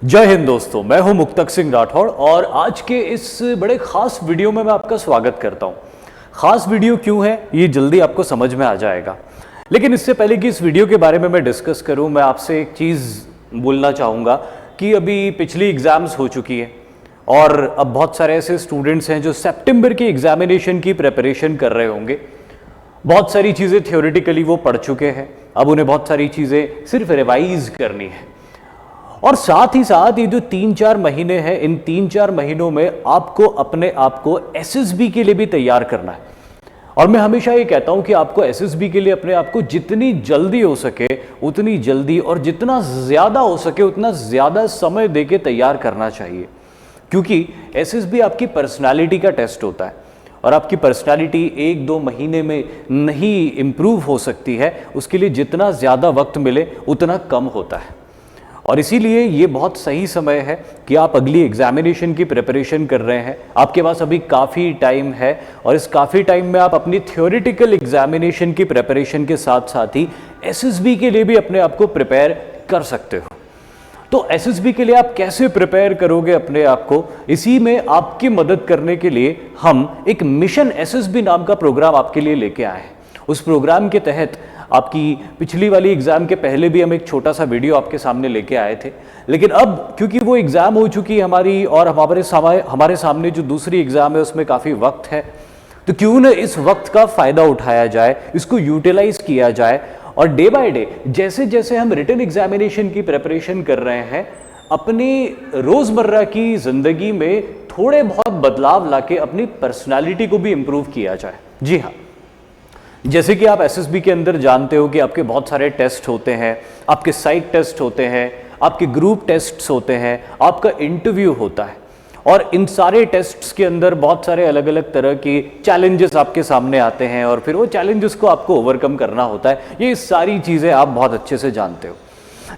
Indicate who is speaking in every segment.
Speaker 1: जय हिंद दोस्तों, मैं हूं मुक्तक सिंह राठौड़ और आज के इस बड़े खास वीडियो में मैं आपका स्वागत करता हूं। खास वीडियो क्यों है ये जल्दी आपको समझ में आ जाएगा, लेकिन इससे पहले कि इस वीडियो के बारे में मैं डिस्कस करूं, मैं आपसे एक चीज़ बोलना चाहूँगा कि अभी पिछली एग्ज़ाम्स हो चुकी है और अब बहुत सारे ऐसे स्टूडेंट्स हैं जो सितंबर की एग्जामिनेशन की प्रिपरेशन कर रहे होंगे। बहुत सारी चीज़ें थ्योरेटिकली वो पढ़ चुके हैं, अब उन्हें बहुत सारी चीज़ें सिर्फ रिवाइज करनी है। और साथ ही साथ ये जो 3-4 महीने हैं, इन 3-4 महीनों में आपको अपने आप को एसएसबी के लिए भी तैयार करना है। और मैं हमेशा ये कहता हूं कि आपको एसएसबी के लिए अपने आप को जितनी जल्दी हो सके उतनी जल्दी और जितना ज़्यादा हो सके उतना ज़्यादा समय देके तैयार करना चाहिए, क्योंकि एसएसबी आपकी पर्सनालिटी का टेस्ट होता है और आपकी पर्सनालिटी 1-2 महीने में नहीं इम्प्रूव हो सकती है। उसके लिए जितना ज़्यादा वक्त मिले उतना कम होता है और इसीलिए ये बहुत सही समय है कि आप अगली एग्जामिनेशन की प्रिपरेशन कर रहे हैं। आपके पास अभी काफ़ी टाइम है और इस काफ़ी टाइम में आप अपनी थ्योरेटिकल एग्जामिनेशन की प्रिपरेशन के साथ साथ ही एसएसबी के लिए भी अपने आप को प्रिपेयर कर सकते हो। तो एसएसबी के लिए आप कैसे प्रिपेयर करोगे अपने आप को, इसी में आपकी मदद करने के लिए हम एक मिशन एसएसबी नाम का प्रोग्राम आपके लिए लेके आए हैं। उस प्रोग्राम के तहत आपकी पिछली वाली एग्ज़ाम के पहले भी हम एक छोटा सा वीडियो आपके सामने लेके आए थे, लेकिन अब क्योंकि वो एग्ज़ाम हो चुकी है हमारी और हमारे सामने जो दूसरी एग्ज़ाम है उसमें काफ़ी वक्त है, तो क्यों न इस वक्त का फ़ायदा उठाया जाए, इसको यूटिलाइज किया जाए और डे बाय डे जैसे जैसे हम रिटन एग्जामिनेशन की प्रिपरेशन कर रहे हैं, अपनी रोज़मर्रा की ज़िंदगी में थोड़े बहुत बदलाव लाके अपनी पर्सनालिटी को भी इम्प्रूव किया जाए। जी हाँ, जैसे कि आप एसएसबी के अंदर जानते हो कि आपके बहुत सारे टेस्ट होते हैं, आपके साइट टेस्ट होते हैं, आपके ग्रुप टेस्ट्स होते हैं, आपका इंटरव्यू होता है और इन सारे टेस्ट्स के अंदर बहुत सारे अलग अलग तरह के चैलेंजेस आपके सामने आते हैं और फिर वो चैलेंजेस को आपको ओवरकम करना होता है। ये सारी चीज़ें आप बहुत अच्छे से जानते हो,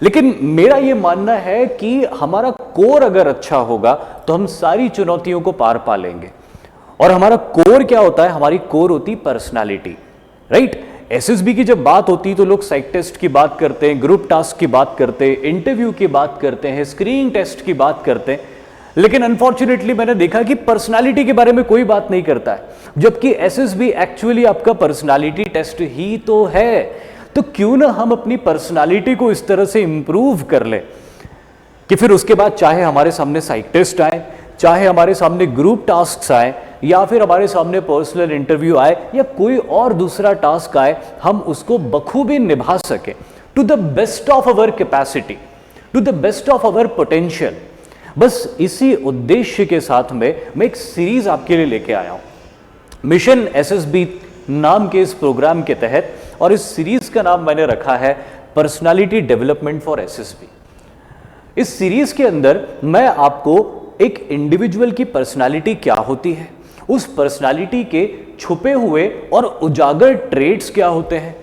Speaker 1: लेकिन मेरा ये मानना है कि हमारा कोर अगर अच्छा होगा तो हम सारी चुनौतियों को पार पा लेंगे। और हमारा कोर क्या होता है? हमारी कोर होती पर्सनालिटी, राइट। एसएसबी की जब बात होती है तो लोग साइक टेस्ट की बात करते हैं, ग्रुप टास्क की बात करते हैं, इंटरव्यू की बात करते हैं, स्क्रीनिंग टेस्ट की बात करते हैं, लेकिन अनफॉर्चुनेटली मैंने देखा कि पर्सनालिटी के बारे में कोई बात नहीं करता है, जबकि एसएसबी एक्चुअली आपका पर्सनालिटी टेस्ट ही तो है। तो क्यों ना हम अपनी पर्सनालिटी को इस तरह से इंप्रूव कर ले कि फिर उसके बाद चाहे हमारे सामने साइक टेस्ट आए, चाहे हमारे सामने ग्रुप टास्क आए, या फिर हमारे सामने पर्सनल इंटरव्यू आए या कोई और दूसरा टास्क आए, हम उसको बखूबी निभा सके to the best of our capacity, to the best of our potential. बस इसी उद्देश्य के साथ में मैं एक सीरीज आपके लिए लेके आया हूं, मिशन एसएसबी नाम के इस प्रोग्राम के तहत, और इस सीरीज का नाम मैंने रखा है पर्सनालिटी डेवलपमेंट फॉर एसएसबी। इस सीरीज के अंदर मैं आपको एक इंडिविजुअल की पर्सनालिटी क्या होती है, उस पर्सनालिटी के छुपे हुए और उजागर ट्रेट्स क्या होते हैं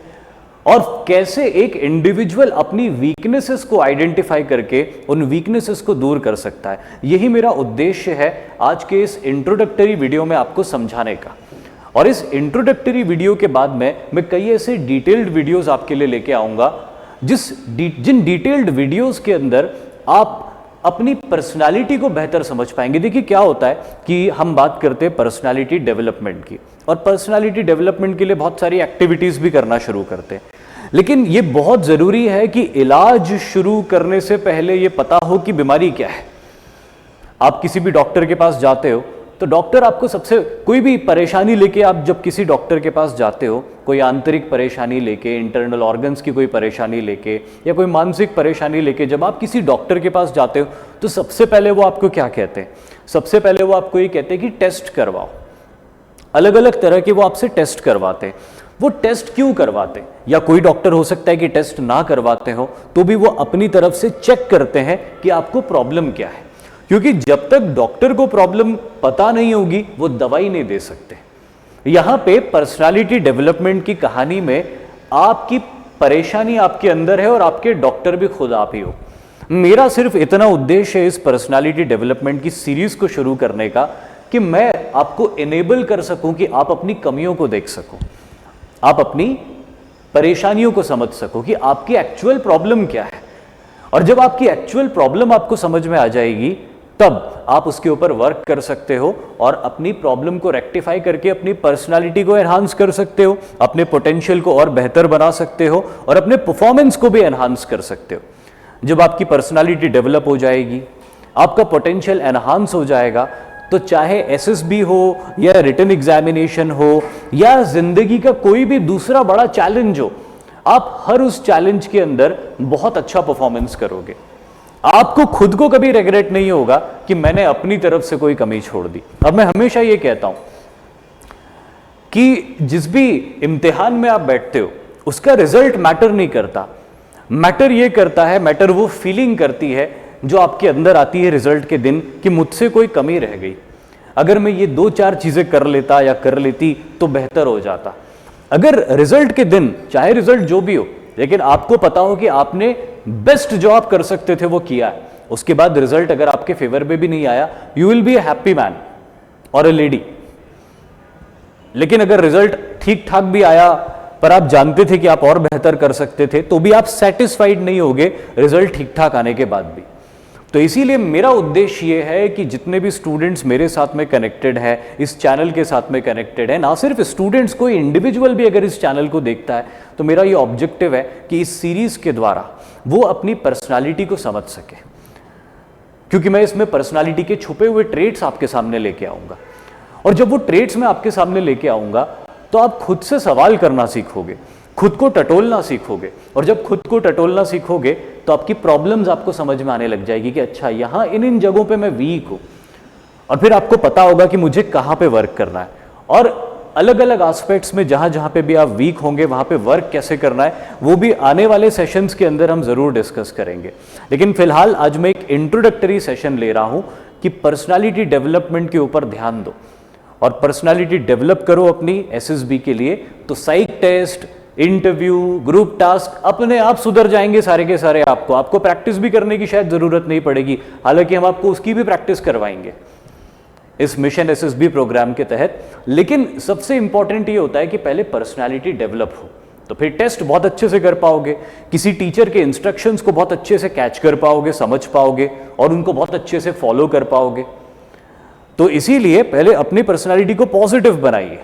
Speaker 1: और कैसे एक इंडिविजुअल अपनी वीकनेसेस को आइडेंटिफाई करके उन वीकनेसेस को दूर कर सकता है। यही मेरा उद्देश्य है आज के इस इंट्रोडक्टरी वीडियो में आपको समझाने का। और इस इंट्रोडक्टरी वीडियो के बाद में मैं कई ऐसे डिटेल्ड वीडियोस आपके लिए लेके आऊंगा जिन डिटेल्ड वीडियोस के अंदर आप अपनी पर्सनालिटी को बेहतर समझ पाएंगे। देखिए क्या होता है कि हम बात करते हैं पर्सनालिटी डेवलपमेंट की, और पर्सनालिटी डेवलपमेंट के लिए बहुत सारी एक्टिविटीज भी करना शुरू करते हैं, लेकिन ये बहुत जरूरी है कि इलाज शुरू करने से पहले ये पता हो कि बीमारी क्या है। आप किसी भी डॉक्टर के पास जाते हो तो डॉक्टर आपको कोई भी परेशानी लेके आप जब किसी डॉक्टर के पास जाते हो, कोई आंतरिक परेशानी लेके, इंटरनल ऑर्गन्स की कोई परेशानी लेके या कोई मानसिक परेशानी लेके जब आप किसी डॉक्टर के पास जाते हो तो सबसे पहले वो आपको क्या कहते हैं? सबसे पहले वो आपको ये कहते हैं कि टेस्ट करवाओ। अलग अलग तरह के वो आपसे टेस्ट करवाते हैं। वो टेस्ट क्यों करवाते हैं? या कोई डॉक्टर हो सकता है कि टेस्ट ना करवाते हो तो भी वो अपनी तरफ से चेक करते हैं कि आपको प्रॉब्लम क्या है, क्योंकि जब तक डॉक्टर को प्रॉब्लम पता नहीं होगी वो दवाई नहीं दे सकते। यहां पे पर्सनालिटी डेवलपमेंट की कहानी में आपकी परेशानी आपके अंदर है और आपके डॉक्टर भी खुद आप ही हो। मेरा सिर्फ इतना उद्देश्य है इस पर्सनालिटी डेवलपमेंट की सीरीज को शुरू करने का कि मैं आपको इनेबल कर सकूं कि आप अपनी कमियों को देख सको, आप अपनी परेशानियों को समझ सको कि आपकी एक्चुअल प्रॉब्लम क्या है और जब आपकी एक्चुअल प्रॉब्लम आपको समझ में आ जाएगी तब आप उसके ऊपर वर्क कर सकते हो और अपनी प्रॉब्लम को रेक्टिफाई करके अपनी पर्सनालिटी को एनहांस कर सकते हो, अपने पोटेंशियल को और बेहतर बना सकते हो और अपने परफॉर्मेंस को भी एनहांस कर सकते हो। जब आपकी पर्सनालिटी डेवलप हो जाएगी, आपका पोटेंशियल एनहांस हो जाएगा, तो चाहे एसएसबी हो या रिटन एग्जामिनेशन हो या जिंदगी का कोई भी दूसरा बड़ा चैलेंज हो, आप हर उस चैलेंज के अंदर बहुत अच्छा परफॉर्मेंस करोगे। आपको खुद को कभी रिग्रेट नहीं होगा कि मैंने अपनी तरफ से कोई कमी छोड़ दी। अब मैं हमेशा ये कहता हूं कि जिस भी इम्तिहान में आप बैठते हो उसका रिजल्ट मैटर नहीं करता, मैटर ये करता है, मैटर वो फीलिंग करती है जो आपके अंदर आती है रिजल्ट के दिन कि मुझसे कोई कमी रह गई, अगर मैं ये 2-4 चीजें कर लेता या कर लेती तो बेहतर हो जाता। अगर रिजल्ट के दिन, चाहे रिजल्ट जो भी हो, लेकिन आपको पता हो कि आपने बेस्ट जो आप कर सकते थे वो किया है, उसके बाद रिजल्ट अगर आपके फेवर में भी नहीं आया, you will be A happy man और ए लेडी। लेकिन अगर रिजल्ट ठीक ठाक भी आया पर आप जानते थे कि आप और बेहतर कर सकते थे, तो भी आप सेटिस्फाइड नहीं होगे रिजल्ट ठीक ठाक आने के बाद भी। तो इसीलिए मेरा उद्देश्य ये है कि जितने भी स्टूडेंट्स मेरे साथ में कनेक्टेड है, इस चैनल के साथ में कनेक्टेड है, ना सिर्फ स्टूडेंट्स, कोई इंडिविजुअल भी अगर इस चैनल को देखता है, तो मेरा ये ऑब्जेक्टिव है कि इस सीरीज के द्वारा वो अपनी पर्सनालिटी को समझ सके, क्योंकि मैं इसमें पर्सनालिटी के छुपे हुए ट्रेट्स आपके सामने लेके आऊंगा। और जब वो ट्रेट्स मैं आपके सामने लेके आऊंगा तो आप खुद से सवाल करना सीखोगे, खुद को टटोलना सीखोगे, और जब खुद को टटोलना सीखोगे तो आपकी प्रॉब्लम्स आपको समझ में आने लग जाएगी कि अच्छा यहाँ इन जगहों पे मैं वीक हूँ, और फिर आपको पता होगा कि मुझे कहाँ पे वर्क करना है, और अलग अलग एस्पेक्ट्स में जहाँ जहाँ पे भी आप वीक होंगे वहाँ पे वर्क कैसे करना है वो भी आने वाले सेशंस के अंदर हम ज़रूर डिस्कस करेंगे। लेकिन फिलहाल आज मैं एक इंट्रोडक्टरी सेशन ले रहा हूँ कि पर्सनालिटी डेवलपमेंट के ऊपर ध्यान दो और पर्सनालिटी डेवलप करो अपनी एसएसबी के लिए। तो साइक टेस्ट, इंटरव्यू, ग्रुप टास्क अपने आप सुधर जाएंगे सारे के सारे। आपको प्रैक्टिस भी करने की शायद जरूरत नहीं पड़ेगी, हालांकि हम आपको उसकी भी प्रैक्टिस करवाएंगे इस मिशन एसएसबी प्रोग्राम के तहत। लेकिन सबसे इंपॉर्टेंट ये होता है कि पहले पर्सनालिटी डेवलप हो, तो फिर टेस्ट बहुत अच्छे से कर पाओगे, किसी टीचर के इंस्ट्रक्शंस को बहुत अच्छे से कैच कर पाओगे, समझ पाओगे और उनको बहुत अच्छे से फॉलो कर पाओगे। तो इसीलिए पहले अपनी पर्सनालिटी को पॉजिटिव बनाइए,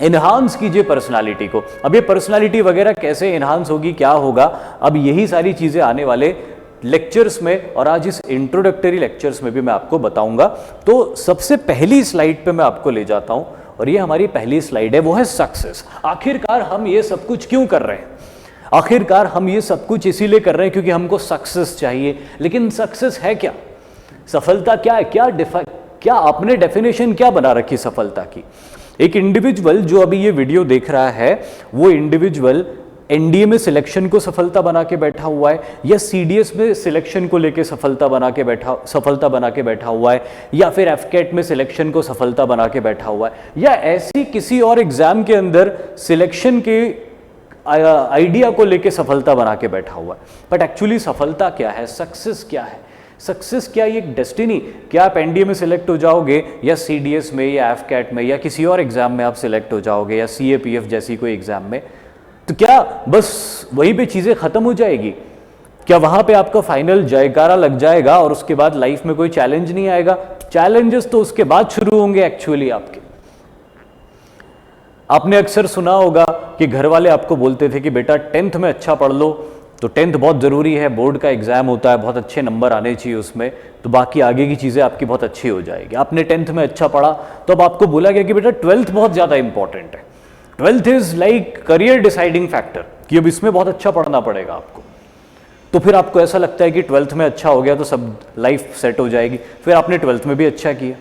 Speaker 1: इन्हांस कीजिए पर्सनालिटी को। अब ये पर्सनालिटी वगैरह कैसे इन्हांस होगी, क्या होगा, अब यही सारी चीजें आने वाले लेक्चर्स में और आज इस इंट्रोडक्टरी लेक्चर्स में भी मैं आपको बताऊंगा। तो सबसे पहली स्लाइड पे मैं आपको ले जाता हूं और ये हमारी पहली स्लाइड है, वो है सक्सेस। आखिरकार हम ये सब कुछ क्यों कर रहे हैं? आखिरकार हम ये सब कुछ इसीलिए कर रहे हैं क्योंकि हमको सक्सेस चाहिए। लेकिन सक्सेस है क्या? सफलता क्या है? क्या आपने डेफिनेशन क्या बना रखी सफलता की? एक इंडिविजुअल जो अभी ये वीडियो देख रहा है, वो इंडिविजुअल एनडीए में सिलेक्शन को सफलता बना के बैठा हुआ है, या सीडीएस में सिलेक्शन को लेके सफलता बना के बैठा हुआ है, या फिर एफकेट में सिलेक्शन को सफलता बना के बैठा हुआ है, या ऐसी किसी और एग्जाम के अंदर सिलेक्शन के आइडिया को लेके सफलता बना के बैठा हुआ है। बट एक्चुअली सफलता क्या है? सक्सेस क्या है? सक्सेस क्या ये एक डेस्टिनी? क्या आप एनडीए में सिलेक्ट हो जाओगे या सीडीएस में या एफकेट में या किसी और एग्जाम में आप सिलेक्ट हो जाओगे या सीएपीएफ जैसी कोई एग्जाम में, तो क्या बस वहीं पे चीजें खत्म हो जाएगी? क्या वहां पे आपका फाइनल जयकारा लग जाएगा और उसके बाद लाइफ में कोई चैलेंज नहीं आएगा? चैलेंजेस तो उसके बाद शुरू होंगे एक्चुअली आपके। आपने अक्सर सुना होगा कि घर वाले आपको बोलते थे कि बेटा 10th में अच्छा पढ़ लो, तो 10th बहुत ज़रूरी है, बोर्ड का एग्ज़ाम होता है, बहुत अच्छे नंबर आने चाहिए उसमें, तो बाकी आगे की चीज़ें आपकी बहुत अच्छी हो जाएगी। आपने 10th में अच्छा पढ़ा तो अब आपको बोला गया कि बेटा 12th बहुत ज़्यादा इंपॉर्टेंट है, 12th is like career deciding factor, कि अब इसमें बहुत अच्छा पढ़ना पड़ेगा आपको। तो फिर आपको ऐसा लगता है कि 12th में अच्छा हो गया तो सब लाइफ सेट हो जाएगी। फिर आपने 12th में भी अच्छा किया,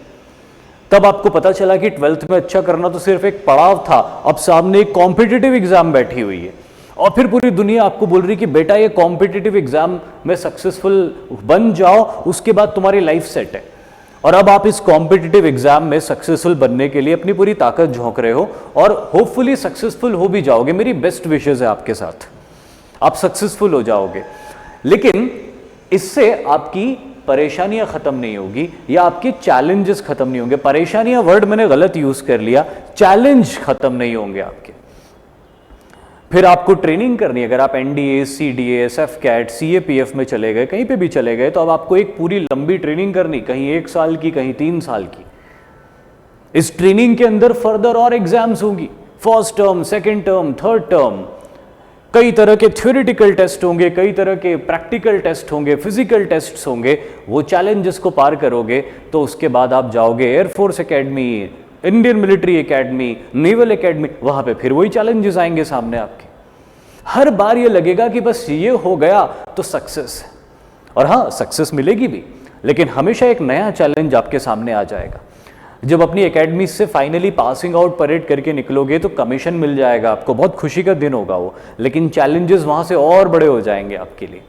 Speaker 1: तब आपको पता चला कि 12th में अच्छा करना तो सिर्फ एक पड़ाव था, अब सामने एक कॉम्पिटिटिव एग्जाम बैठी हुई है और फिर पूरी दुनिया आपको बोल रही कि बेटा ये कॉम्पिटिटिव एग्जाम में सक्सेसफुल बन जाओ, उसके बाद तुम्हारी लाइफ सेट है। और अब आप इस कॉम्पिटिटिव एग्जाम में सक्सेसफुल बनने के लिए अपनी पूरी ताकत झोंक रहे हो और होपफुली सक्सेसफुल हो भी जाओगे। मेरी बेस्ट विशेस है आपके साथ, आप सक्सेसफुल हो जाओगे। लेकिन इससे आपकी परेशानियां खत्म नहीं होगी या आपके चैलेंजेस खत्म नहीं होंगे। परेशानियां वर्ड मैंने गलत यूज कर लिया, चैलेंज खत्म नहीं होंगे आपके। फिर आपको ट्रेनिंग करनी है। अगर आप एनडीए, सीडीए, एफकेट, सीएपीएफ में चले गए, कहीं पे भी चले गए, तो अब आपको एक पूरी लंबी ट्रेनिंग करनी, कहीं 1 साल की, कहीं 3 साल की। इस ट्रेनिंग के अंदर फर्दर और एग्जाम्स होंगी, first term, second term, third term, कई तरह के थ्योरेटिकल टेस्ट होंगे, कई तरह के प्रैक्टिकल टेस्ट होंगे, फिजिकल टेस्ट होंगे। वो चैलेंजेस को पार करोगे तो उसके बाद आप जाओगे air force academy, Indian military academy, naval academy, वहां पे फिर वही चैलेंजेस आएंगे सामने आपके। हर बार ये लगेगा कि बस ये हो गया तो सक्सेस है, और हाँ सक्सेस मिलेगी भी, लेकिन हमेशा एक नया चैलेंज आपके सामने आ जाएगा। जब अपनी एकेडमी से फाइनली पासिंग आउट परेड करके निकलोगे तो कमीशन मिल जाएगा आपको, बहुत खुशी का दिन होगा वो, लेकिन चैलेंजेस वहां से और बड़े हो जाएंगे आपके लिए।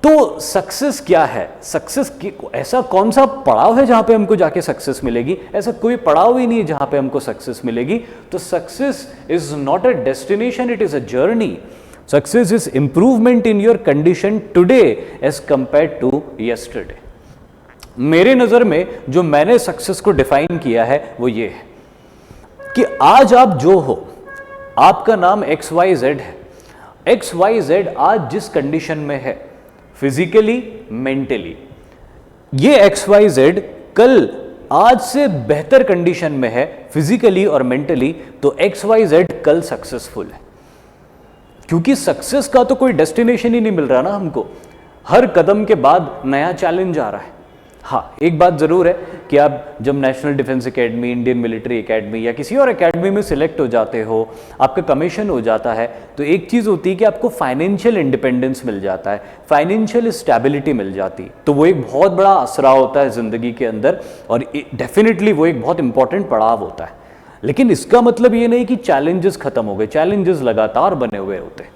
Speaker 1: तो सक्सेस क्या है? सक्सेस की ऐसा कौन सा पड़ाव है जहां पे हमको जाके सक्सेस मिलेगी? ऐसा कोई पड़ाव ही नहीं है जहां पे हमको सक्सेस मिलेगी। तो success is not a destination, it is a journey. Success is improvement in your condition today as compared to yesterday. मेरे नजर में जो मैंने सक्सेस को डिफाइन किया है वो ये है कि आज आप जो हो, आपका नाम XYZ है, XYZ आज जिस कंडीशन में है, फिजिकली, मेंटली, ये XYZ कल आज से बेहतर कंडीशन में है फिजिकली और मेंटली, तो XYZ कल सक्सेसफुल है। क्योंकि सक्सेस का तो कोई डेस्टिनेशन ही नहीं मिल रहा ना हमको, हर कदम के बाद नया चैलेंज आ रहा है। हाँ, एक बात जरूर है कि आप जब national defence academy, Indian military academy या किसी और एकेडमी में सिलेक्ट हो जाते हो, आपका कमीशन हो जाता है, तो एक चीज़ होती है कि आपको फाइनेंशियल इंडिपेंडेंस मिल जाता है, फाइनेंशियल स्टेबिलिटी मिल जाती है। तो वो एक बहुत बड़ा असरा होता है ज़िंदगी के अंदर, और डेफिनेटली वो एक बहुत इंपॉर्टेंट पड़ाव होता है। लेकिन इसका मतलब ये नहीं कि चैलेंजेस खत्म हो गए, चैलेंजेस लगातार बने हुए होते हैं,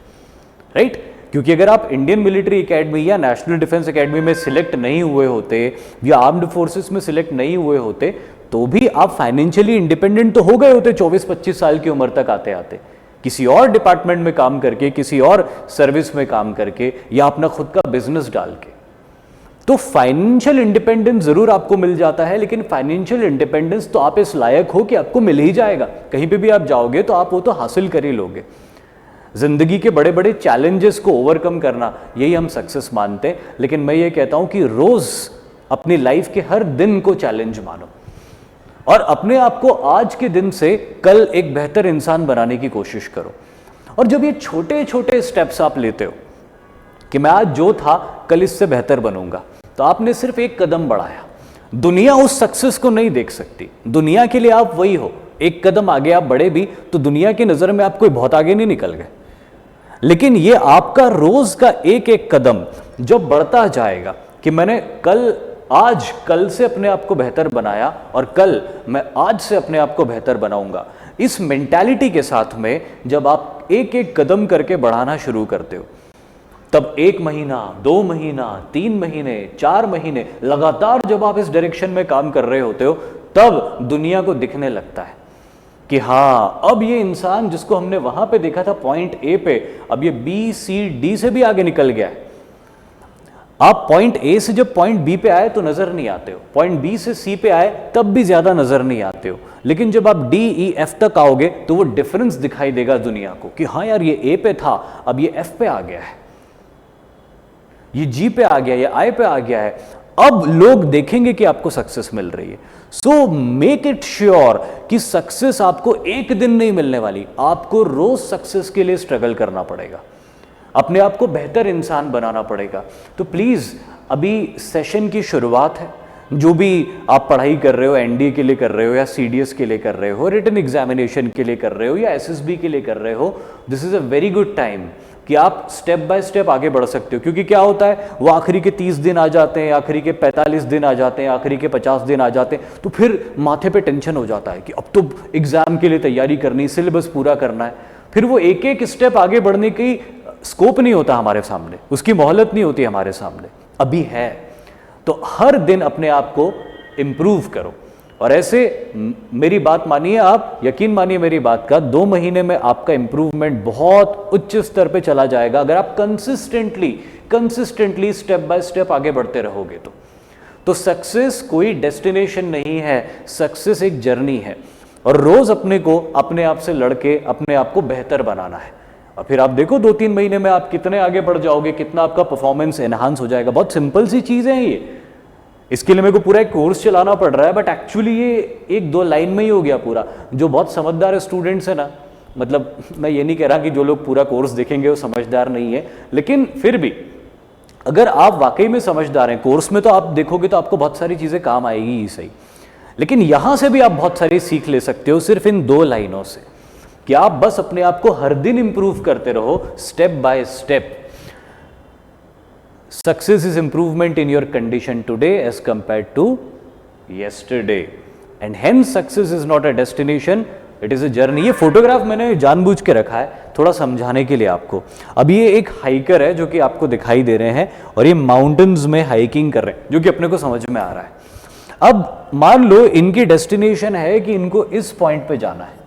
Speaker 1: राइट? क्योंकि अगर आप इंडियन मिलिट्री एकेडमी या नेशनल डिफेंस एकेडमी में सिलेक्ट नहीं हुए होते या आर्म्ड फोर्सेस में सिलेक्ट नहीं हुए होते, तो भी आप फाइनेंशियली इंडिपेंडेंट तो हो गए होते 24-25 साल की उम्र तक आते आते, किसी और डिपार्टमेंट में काम करके, किसी और सर्विस में काम करके, या अपना खुद का बिजनेस डाल के। तो फाइनेंशियल इंडिपेंडेंस जरूर आपको मिल जाता है, लेकिन फाइनेंशियल इंडिपेंडेंस तो आप इस लायक हो कि आपको मिल ही जाएगा, कहीं पे भी आप जाओगे तो आप वो तो हासिल कर ही लोगे। जिंदगी के बड़े बड़े चैलेंजेस को ओवरकम करना, यही हम सक्सेस मानते हैं। लेकिन मैं ये कहता हूं कि रोज अपनी लाइफ के हर दिन को चैलेंज मानो और अपने आप को आज के दिन से कल एक बेहतर इंसान बनाने की कोशिश करो। और जब ये छोटे छोटे स्टेप्स आप लेते हो कि मैं आज जो था कल इससे बेहतर बनूंगा, तो आपने सिर्फ एक कदम बढ़ाया। दुनिया उस सक्सेस को नहीं देख सकती, दुनिया के लिए आप वही हो। एक कदम आगे आप बढ़े भी तो दुनिया की नजर में आप कोई बहुत आगे नहीं निकल गए, लेकिन ये आपका रोज का एक एक कदम जब बढ़ता जाएगा कि मैंने कल से अपने आप को बेहतर बनाया और कल मैं आज से अपने आप को बेहतर बनाऊंगा, इस मेंटालिटी के साथ में जब आप एक एक कदम करके बढ़ाना शुरू करते हो, तब 1 महीना, 2 महीना, 3 महीने, 4 महीने लगातार जब आप इस डायरेक्शन में काम कर रहे होते हो, तब दुनिया को दिखने लगता है कि हाँ, अब ये इंसान जिसको हमने वहां पे देखा था पॉइंट ए पे, अब ये BCD से भी आगे निकल गया है। आप पॉइंट ए से जब पॉइंट बी पे आए तो नजर नहीं आते हो, पॉइंट बी से सी पे आए तब भी ज्यादा नजर नहीं आते हो, लेकिन जब आप DEF तक आओगे तो वो डिफरेंस दिखाई देगा दुनिया को कि हाँ यार, ये ए पे था, अब ये F पे आ गया है, ये G पे आ गया, ये I पे आ गया है। अब लोग देखेंगे कि आपको सक्सेस मिल रही है। सो मेक इट श्योर कि सक्सेस आपको एक दिन नहीं मिलने वाली, आपको रोज सक्सेस के लिए स्ट्रगल करना पड़ेगा, अपने आप को बेहतर इंसान बनाना पड़ेगा। तो प्लीज, अभी सेशन की शुरुआत है, जो भी आप पढ़ाई कर रहे हो, NDA के लिए कर रहे हो या CDS के लिए कर रहे हो, रिटन एग्जामिनेशन के लिए कर रहे हो या SSB के लिए कर रहे हो, this is a very good time कि आप स्टेप बाय स्टेप आगे बढ़ सकते हो। क्योंकि क्या होता है, वो आखिरी के 30 दिन आ जाते हैं, आखिरी के 45 दिन आ जाते हैं, आखिरी के 50 दिन आ जाते हैं, तो फिर माथे पे टेंशन हो जाता है कि अब तो एग्जाम के लिए तैयारी करनी, सिलेबस पूरा करना है। फिर वो एक एक स्टेप आगे बढ़ने की स्कोप नहीं होता हमारे सामने, उसकी मोहलत नहीं होती हमारे सामने, अभी है। तो हर दिन अपने आप को इंप्रूव करो, और ऐसे मेरी बात मानिए, आप यकीन मानिए मेरी बात का, 2 महीने में आपका इंप्रूवमेंट बहुत उच्च स्तर पे चला जाएगा अगर आप कंसिस्टेंटली स्टेप बाय स्टेप आगे बढ़ते रहोगे। तो सक्सेस कोई डेस्टिनेशन नहीं है, सक्सेस एक जर्नी है। और रोज अपने आप से लड़के अपने आप को बेहतर बनाना है। और फिर आप देखो 2-3 महीने में आप कितने आगे बढ़ जाओगे, कितना आपका परफॉर्मेंस एनहांस हो जाएगा। बहुत सिंपल सी चीजें हैं ये, इसके लिए मेरे को पूरा एक कोर्स चलाना पड़ रहा है, बट एक्चुअली ये 1-2 लाइन में ही हो गया पूरा। जो बहुत समझदार स्टूडेंट्स है ना, मतलब मैं ये नहीं कह रहा कि जो लोग पूरा कोर्स देखेंगे वो समझदार नहीं है, लेकिन फिर भी अगर आप वाकई में समझदार हैं, कोर्स में तो आप देखोगे तो आपको बहुत सारी चीजें काम आएगी ही सही, लेकिन यहां से भी आप बहुत सारी सीख ले सकते हो सिर्फ इन 2 लाइनों से, कि आप बस अपने आप को हर दिन इंप्रूव करते रहो, step by step. Success is improvement in your condition today as compared to yesterday, and hence success is not a destination, it is a journey. ये फोटोग्राफ मैंने जानबूझ के रखा है थोड़ा समझाने के लिए आपको। अब ये एक हाइकर है जो कि आपको दिखाई दे रहे हैं, और ये माउंटेन्स में हाइकिंग कर रहे हैं, जो कि अपने को समझ में आ रहा है। अब मान लो इनकी डेस्टिनेशन है कि इनको इस पॉइंट पे जाना है,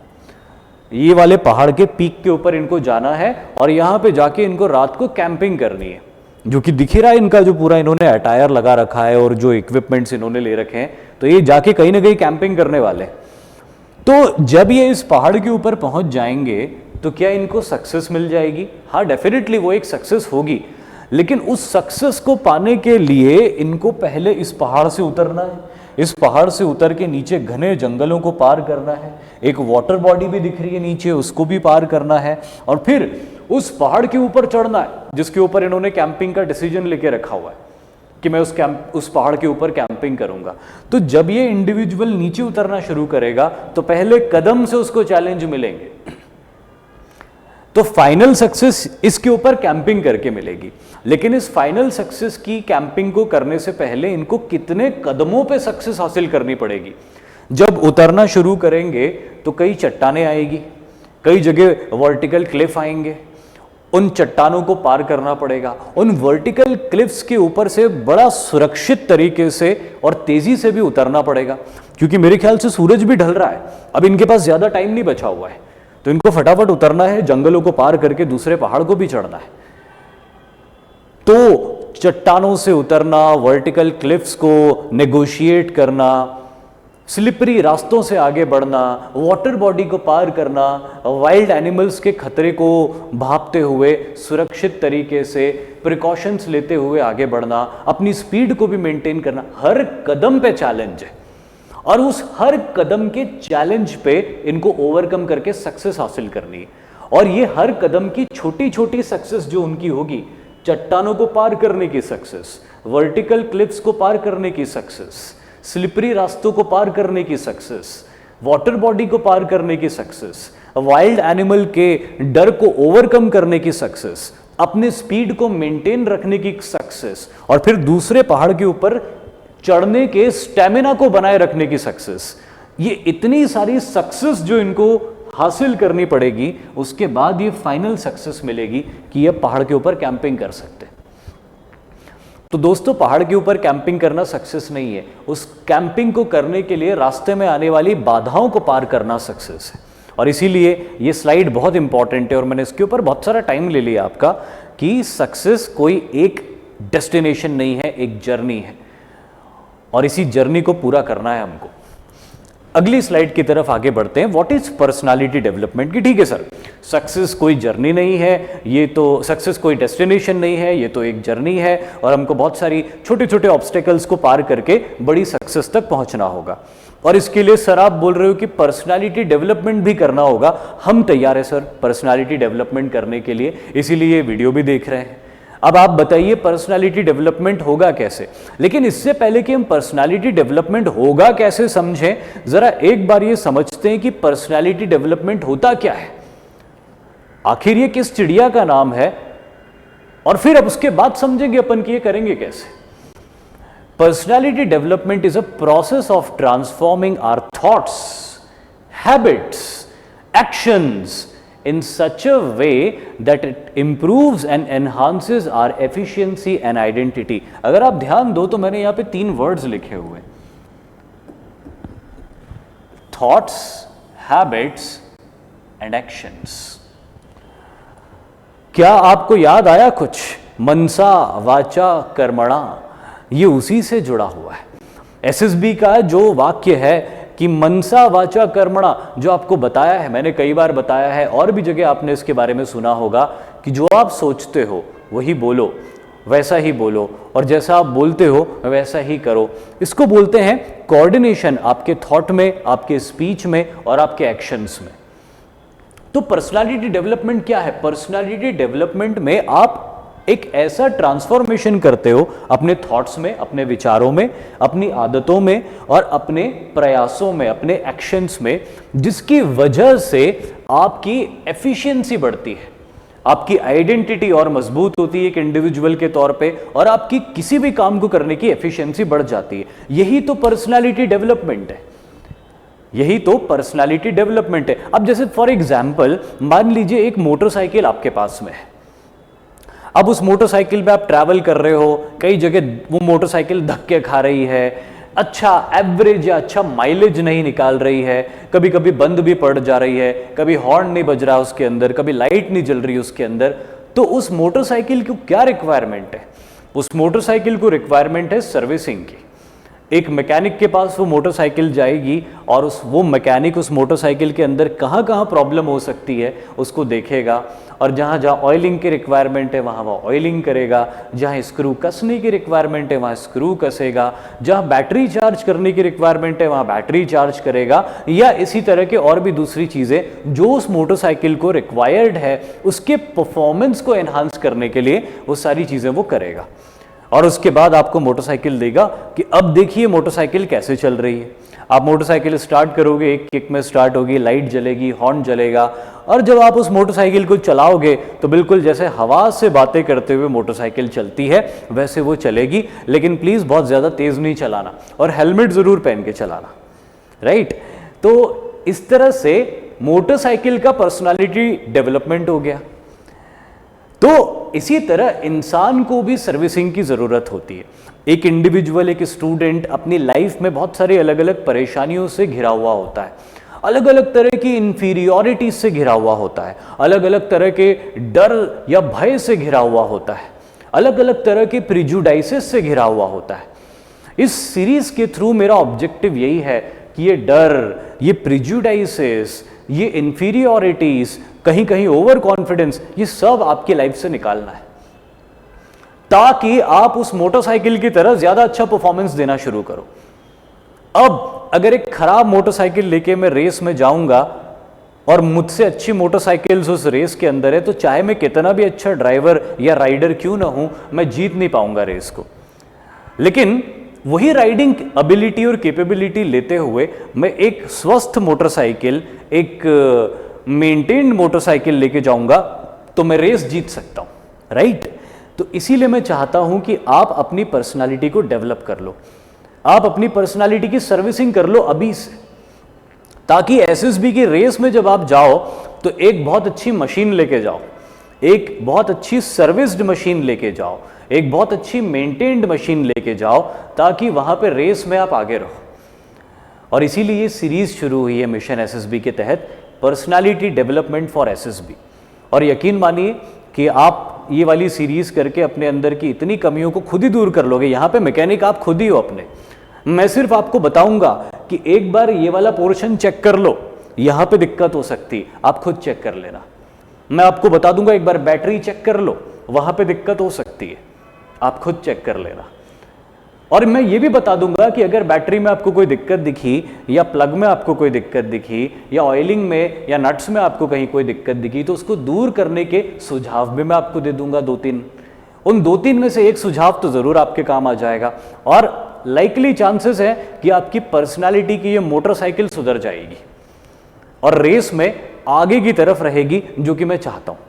Speaker 1: ये वाले पहाड़ के पीक के ऊपर इनको जाना है, और यहां पे जाके इनको रात को कैंपिंग करनी है, जो कि दिख ही रहा है इनका जो पूरा इन्होंने अटायर लगा रखा है और जो इक्विपमेंट्स इन्होंने ले रखे हैं, तो ये जाके कहीं ना कहीं कैंपिंग करने वाले। तो जब ये इस पहाड़ के ऊपर पहुंच जाएंगे तो क्या इनको सक्सेस मिल जाएगी? हाँ, डेफिनेटली वो एक सक्सेस होगी, लेकिन उस सक्सेस को पाने के लिए इनको पहले इस पहाड़ से उतरना है। इस पहाड़ से उतर के नीचे घने जंगलों को पार करना है, एक वाटर बॉडी भी दिख रही है नीचे, उसको भी पार करना है, और फिर उस पहाड़ के ऊपर चढ़ना है जिसके ऊपर इन्होंने कैंपिंग का डिसीजन लेके रखा हुआ है कि मैं उस पहाड़ के ऊपर कैंपिंग करूंगा। तो जब ये इंडिविजुअल नीचे उतरना शुरू करेगा तो पहले कदम से उसको चैलेंज मिलेंगे, तो फाइनल सक्सेस इसके ऊपर कैंपिंग करके मिलेगी। लेकिन इस फाइनल सक्सेस की कैंपिंग को करने से पहले इनको कितने कदमों पे सक्सेस हासिल करनी पड़ेगी। जब उतरना शुरू करेंगे तो कई चट्टानें आएगी, कई जगह वर्टिकल क्लिफ आएंगे, उन चट्टानों को पार करना पड़ेगा। उन वर्टिकल क्लिफ्स के ऊपर से बड़ा सुरक्षित तरीके से और तेजी से भी उतरना पड़ेगा, क्योंकि मेरे ख्याल से सूरज भी ढल रहा है, अब इनके पास ज्यादा टाइम नहीं बचा हुआ है, तो इनको फटाफट उतरना है, जंगलों को पार करके दूसरे पहाड़ को भी चढ़ना है। तो चट्टानों से उतरना, वर्टिकल क्लिफ्स को नेगोशिएट करना, स्लिपरी रास्तों से आगे बढ़ना, वाटर बॉडी को पार करना, वाइल्ड एनिमल्स के खतरे को भांपते हुए सुरक्षित तरीके से प्रिकॉशंस लेते हुए आगे बढ़ना, अपनी स्पीड को भी मेंटेन करना, हर कदम पे चैलेंज है, और उस हर कदम के चैलेंज पे इनको ओवरकम करके सक्सेस हासिल करनी है। और ये हर कदम की छोटी छोटी सक्सेस जो उनकी होगी, चट्टानों को पार करने की सक्सेस, वर्टिकल क्लिफ्स को पार करने की सक्सेस, स्लिपरी रास्तों को पार करने की सक्सेस, वाटर बॉडी को पार करने की सक्सेस, वाइल्ड एनिमल के डर को ओवरकम करने की सक्सेस, अपने स्पीड को मेंटेन रखने की सक्सेस, और फिर दूसरे पहाड़ के ऊपर चढ़ने के स्टेमिना को बनाए रखने की सक्सेस। ये इतनी सारी सक्सेस जो इनको हासिल करनी पड़ेगी, उसके बाद ये फाइनल सक्सेस मिलेगी कि ये पहाड़ के ऊपर कैंपिंग कर सकते हैं। तो दोस्तों, पहाड़ के ऊपर कैंपिंग करना सक्सेस नहीं है, उस कैंपिंग को करने के लिए रास्ते में आने वाली बाधाओं को पार करना सक्सेस है। और इसीलिए ये स्लाइड बहुत इंपॉर्टेंट है, और मैंने इसके ऊपर बहुत सारा टाइम ले लिया आपका, कि सक्सेस कोई एक डेस्टिनेशन नहीं है, एक जर्नी है, और इसी जर्नी को पूरा करना है हमको। अगली स्लाइड की तरफ आगे बढ़ते हैं। What is personality development? की ठीक है सर, सक्सेस कोई जर्नी नहीं है, ये तो सक्सेस कोई डेस्टिनेशन नहीं है, ये तो एक जर्नी है, और हमको बहुत सारी छोटे छोटे ऑब्स्टेकल्स को पार करके बड़ी सक्सेस तक पहुंचना होगा। और इसके लिए सर आप बोल रहे हो कि पर्सनालिटी डेवलपमेंट भी करना होगा। हम तैयार है सर पर्सनालिटी डेवलपमेंट करने के लिए, इसीलिए ये वीडियो भी देख रहे हैं। अब आप बताइए पर्सनालिटी डेवलपमेंट होगा कैसे? लेकिन इससे पहले कि हम पर्सनालिटी डेवलपमेंट होगा कैसे समझें, जरा एक बार ये समझते हैं कि पर्सनालिटी डेवलपमेंट होता क्या है, आखिर ये किस चिड़िया का नाम है, और फिर अब उसके बाद समझेंगे अपन कि ये करेंगे कैसे। Personality development is a process of transforming our thoughts, habits, actions in such a way that it improves and enhances our efficiency and identity। अगर आप ध्यान दो तो मैंने यहां पे 3 वर्ड्स लिखे हुए, थॉट्स, हैबिट्स एंड एक्शंस। क्या आपको याद आया कुछ? मनसा वाचा कर्मणा, ये उसी से जुड़ा हुआ है। एसएसबी का जो वाक्य है, कि मनसा वाचा कर्मणा जो आपको बताया है, मैंने कई बार बताया है और भी जगह आपने इसके बारे में सुना होगा कि जो आप सोचते हो वही बोलो, वैसा ही बोलो, और जैसा आप बोलते हो वैसा ही करो। इसको बोलते हैं कोऑर्डिनेशन, आपके थॉट में, आपके स्पीच में और आपके एक्शंस में। तो पर्सनालिटी डेवलपमेंट क्या है? पर्सनालिटी डेवलपमेंट में आप एक ऐसा ट्रांसफॉर्मेशन करते हो अपने थॉट्स में, अपने विचारों में, अपनी आदतों में और अपने प्रयासों में, अपने एक्शंस में, जिसकी वजह से आपकी एफिशिएंसी बढ़ती है, आपकी आइडेंटिटी और मजबूत होती है एक इंडिविजुअल के तौर पे, और आपकी किसी भी काम को करने की एफिशिएंसी बढ़ जाती है। यही तो पर्सनालिटी डेवलपमेंट है, यही तो पर्सनालिटी डेवलपमेंट है। अब जैसे फॉर एग्जाम्पल मान लीजिए एक मोटरसाइकिल आपके पास में है। अब उस मोटरसाइकिल पे आप ट्रैवल कर रहे हो, कई जगह वो मोटरसाइकिल धक्के खा रही है, अच्छा एवरेज या अच्छा माइलेज नहीं निकाल रही है, कभी कभी बंद भी पड़ जा रही है, कभी हॉर्न नहीं बज रहा उसके अंदर, कभी लाइट नहीं जल रही उसके अंदर। तो उस मोटरसाइकिल को क्या रिक्वायरमेंट है? उस मोटरसाइकिल को रिक्वायरमेंट है सर्विसिंग की। एक मैकेनिक के पास वो मोटरसाइकिल जाएगी और वो मैकेनिक उस मोटरसाइकिल के अंदर कहाँ कहाँ प्रॉब्लम हो सकती है उसको देखेगा, और जहाँ जहाँ ऑयलिंग की रिक्वायरमेंट है वहाँ वहाँ ऑयलिंग करेगा, जहाँ स्क्रू कसने की रिक्वायरमेंट है वहाँ स्क्रू कसेगा, जहाँ बैटरी चार्ज करने की रिक्वायरमेंट है वहाँ बैटरी चार्ज करेगा, या इसी तरह के और भी दूसरी चीज़ें जो उस मोटरसाइकिल को रिक्वायर्ड है उसके परफॉर्मेंस को एनहांस करने के लिए वो सारी चीज़ें वो करेगा। और उसके बाद आपको मोटरसाइकिल देगा कि अब देखिए मोटरसाइकिल कैसे चल रही है। आप मोटरसाइकिल स्टार्ट करोगे, एक किक में स्टार्ट होगी, लाइट जलेगी, हॉर्न जलेगा, और जब आप उस मोटरसाइकिल को चलाओगे तो बिल्कुल जैसे हवा से बातें करते हुए मोटरसाइकिल चलती है वैसे वो चलेगी। लेकिन प्लीज़ बहुत ज़्यादा तेज़ नहीं चलाना और हेलमेट ज़रूर पहन के चलाना, राइट। तो इस तरह से मोटरसाइकिल का पर्सनालिटी डेवलपमेंट हो गया। तो इसी तरह इंसान को भी सर्विसिंग की ज़रूरत होती है। एक इंडिविजुअल, एक स्टूडेंट अपनी लाइफ में बहुत सारी अलग अलग परेशानियों से घिरा हुआ होता है, अलग अलग तरह की इन्फीरियोरिटी से घिरा हुआ होता है, अलग अलग तरह के डर या भय से घिरा हुआ होता है, अलग अलग तरह के प्रिजुडाइसेस से घिरा हुआ होता है। इस सीरीज के थ्रू मेरा ऑब्जेक्टिव यही है कि ये डर, ये प्रिजुडाइसेस, ये इन्फीरियोरिटीज, कहीं कहीं ओवर कॉन्फिडेंस, ये सब आपकी लाइफ से निकालना है, ताकि आप उस मोटरसाइकिल की तरह ज्यादा अच्छा परफॉर्मेंस देना शुरू करो। अब अगर एक खराब मोटरसाइकिल लेके मैं रेस में जाऊंगा और मुझसे अच्छी मोटरसाइकिल्स उस रेस के अंदर है, तो चाहे मैं कितना भी अच्छा ड्राइवर या राइडर क्यों ना हूं, मैं जीत नहीं पाऊंगा रेस को। लेकिन वही राइडिंग एबिलिटी और कैपेबिलिटी लेते हुए मैं एक स्वस्थ मोटरसाइकिल, एक मेंटेन्ड मोटरसाइकिल लेके जाऊंगा तो मैं रेस जीत सकता हूं, राइट। तो इसीलिए मैं चाहता हूं कि आप अपनी पर्सनालिटी को डेवलप कर लो, आप अपनी पर्सनालिटी की सर्विसिंग कर लो अभी से, ताकि एसएसबी की रेस में जब आप जाओ तो एक बहुत अच्छी मशीन लेके जाओ, एक बहुत अच्छी सर्विस्ड मशीन लेके जाओ, एक बहुत अच्छी मेंटेन्ड मशीन लेके जाओ, ताकि वहां पे रेस में आप आगे रहो। और इसीलिए ये सीरीज शुरू हुई है मिशन एसएसबी के तहत, पर्सनालिटी डेवलपमेंट फॉर एसएसबी। और यकीन मानिए कि आप ये वाली सीरीज करके अपने अंदर की इतनी कमियों को खुद ही दूर कर लोगे। यहाँ पे मैकेनिक आप खुद ही हो अपने। मैं सिर्फ आपको बताऊंगा कि एक बार ये वाला पोर्शन चेक कर लो, यहाँ पे दिक्कत हो सकती, आप खुद चेक कर लेना। मैं आपको बता दूंगा एक बार बैटरी चेक कर लो, वहां पे दिक्कत हो सकती है, आप खुद चेक कर लेना। और मैं ये भी बता दूंगा कि अगर बैटरी में आपको कोई दिक्कत दिखी, या प्लग में आपको कोई दिक्कत दिखी, या ऑयलिंग में या नट्स में आपको कहीं कोई दिक्कत दिखी, तो उसको दूर करने के सुझाव भी मैं आपको दे दूंगा 2-3। उन 2-3 में से एक सुझाव तो जरूर आपके काम आ जाएगा, और लाइकली चांसेस है कि आपकी पर्सनालिटी की ये मोटरसाइकिल सुधर जाएगी और रेस में आगे की तरफ रहेगी, जो कि मैं चाहता हूं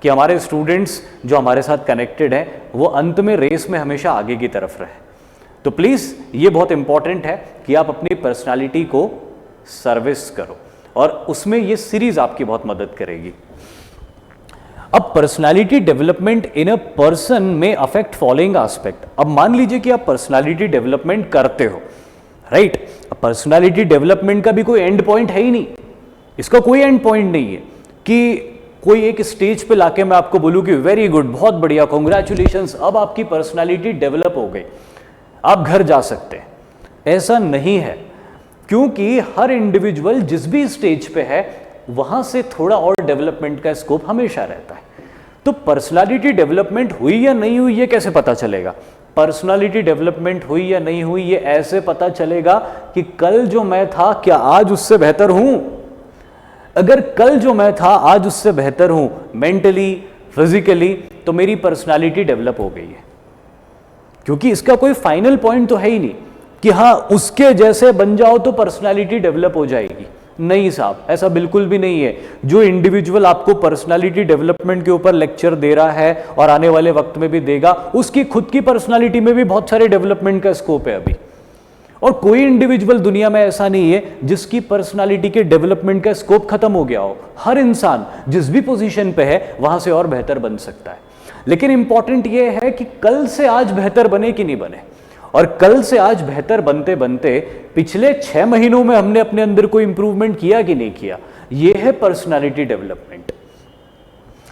Speaker 1: कि हमारे स्टूडेंट्स जो हमारे साथ कनेक्टेड हैं वो अंत में रेस में हमेशा आगे की तरफ रहे। तो प्लीज ये बहुत इंपॉर्टेंट है कि आप अपनी पर्सनालिटी को सर्विस करो, और उसमें ये सीरीज आपकी बहुत मदद करेगी। अब personality development in a person में अफेक्ट फॉलोइंग एस्पेक्ट। अब मान लीजिए कि आप पर्सनालिटी डेवलपमेंट करते हो, राइट। पर्सनालिटी डेवलपमेंट का भी कोई एंड पॉइंट है ही नहीं, इसका कोई एंड पॉइंट नहीं है कि कोई एक स्टेज पे लाके मैं आपको बोलूं कि वेरी गुड, बहुत बढ़िया, कॉन्ग्रेचुलेशंस, अब आपकी पर्सनालिटी डेवलप हो गई, आप घर जा सकते हैं। ऐसा नहीं है। क्योंकि हर इंडिविजुअल जिस भी स्टेज पे है वहां से थोड़ा और डेवलपमेंट का स्कोप हमेशा रहता है। तो पर्सनालिटी डेवलपमेंट हुई या नहीं हुई ये कैसे पता चलेगा? पर्सनालिटी डेवलपमेंट हुई या नहीं हुई ये ऐसे पता चलेगा कि कल जो मैं था क्या आज उससे बेहतर हूं। अगर कल जो मैं था आज उससे बेहतर हूं मेंटली, फिजिकली, तो मेरी पर्सनालिटी डेवलप हो गई है। क्योंकि इसका कोई फाइनल पॉइंट तो है ही नहीं कि हाँ उसके जैसे बन जाओ तो पर्सनालिटी डेवलप हो जाएगी। नहीं साहब, ऐसा बिल्कुल भी नहीं है। जो इंडिविजुअल आपको पर्सनालिटी डेवलपमेंट के ऊपर लेक्चर दे रहा है और आने वाले वक्त में भी देगा, उसकी खुद की पर्सनालिटी में भी बहुत सारे डेवलपमेंट का स्कोप है अभी। और कोई इंडिविजुअल दुनिया में ऐसा नहीं है जिसकी पर्सनालिटी के डेवलपमेंट का स्कोप खत्म हो गया हो। हर इंसान जिस भी पोजीशन पे है वहां से और बेहतर बन सकता है। लेकिन इंपॉर्टेंट यह है कि कल से आज बेहतर बने कि नहीं बने। और कल से आज बेहतर बनते बनते पिछले 6 महीनों में हमने अपने अंदर कोई इंप्रूवमेंट किया कि नहीं किया, यह है पर्सनालिटी डेवलपमेंट।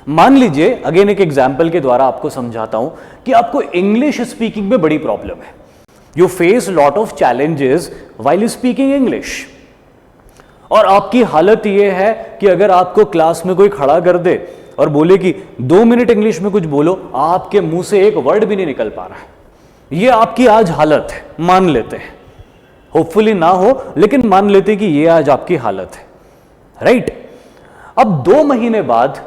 Speaker 1: मान लीजिए, अगेन एक एग्जांपल के द्वारा आपको समझाता हूं कि आपको इंग्लिश स्पीकिंग में बड़ी प्रॉब्लम है। You face lot of challenges while speaking English. और आपकी हालत यह है कि अगर आपको क्लास में कोई खड़ा कर दे और बोले कि 2 मिनट इंग्लिश में कुछ बोलो, आपके मुंह से एक वर्ड भी नहीं निकल पा रहा है। ये आपकी आज हालत है, मान लेते हैं। होपफुली ना हो, लेकिन मान लेते कि ये आज आपकी हालत है, राइट? अब 2 महीने बाद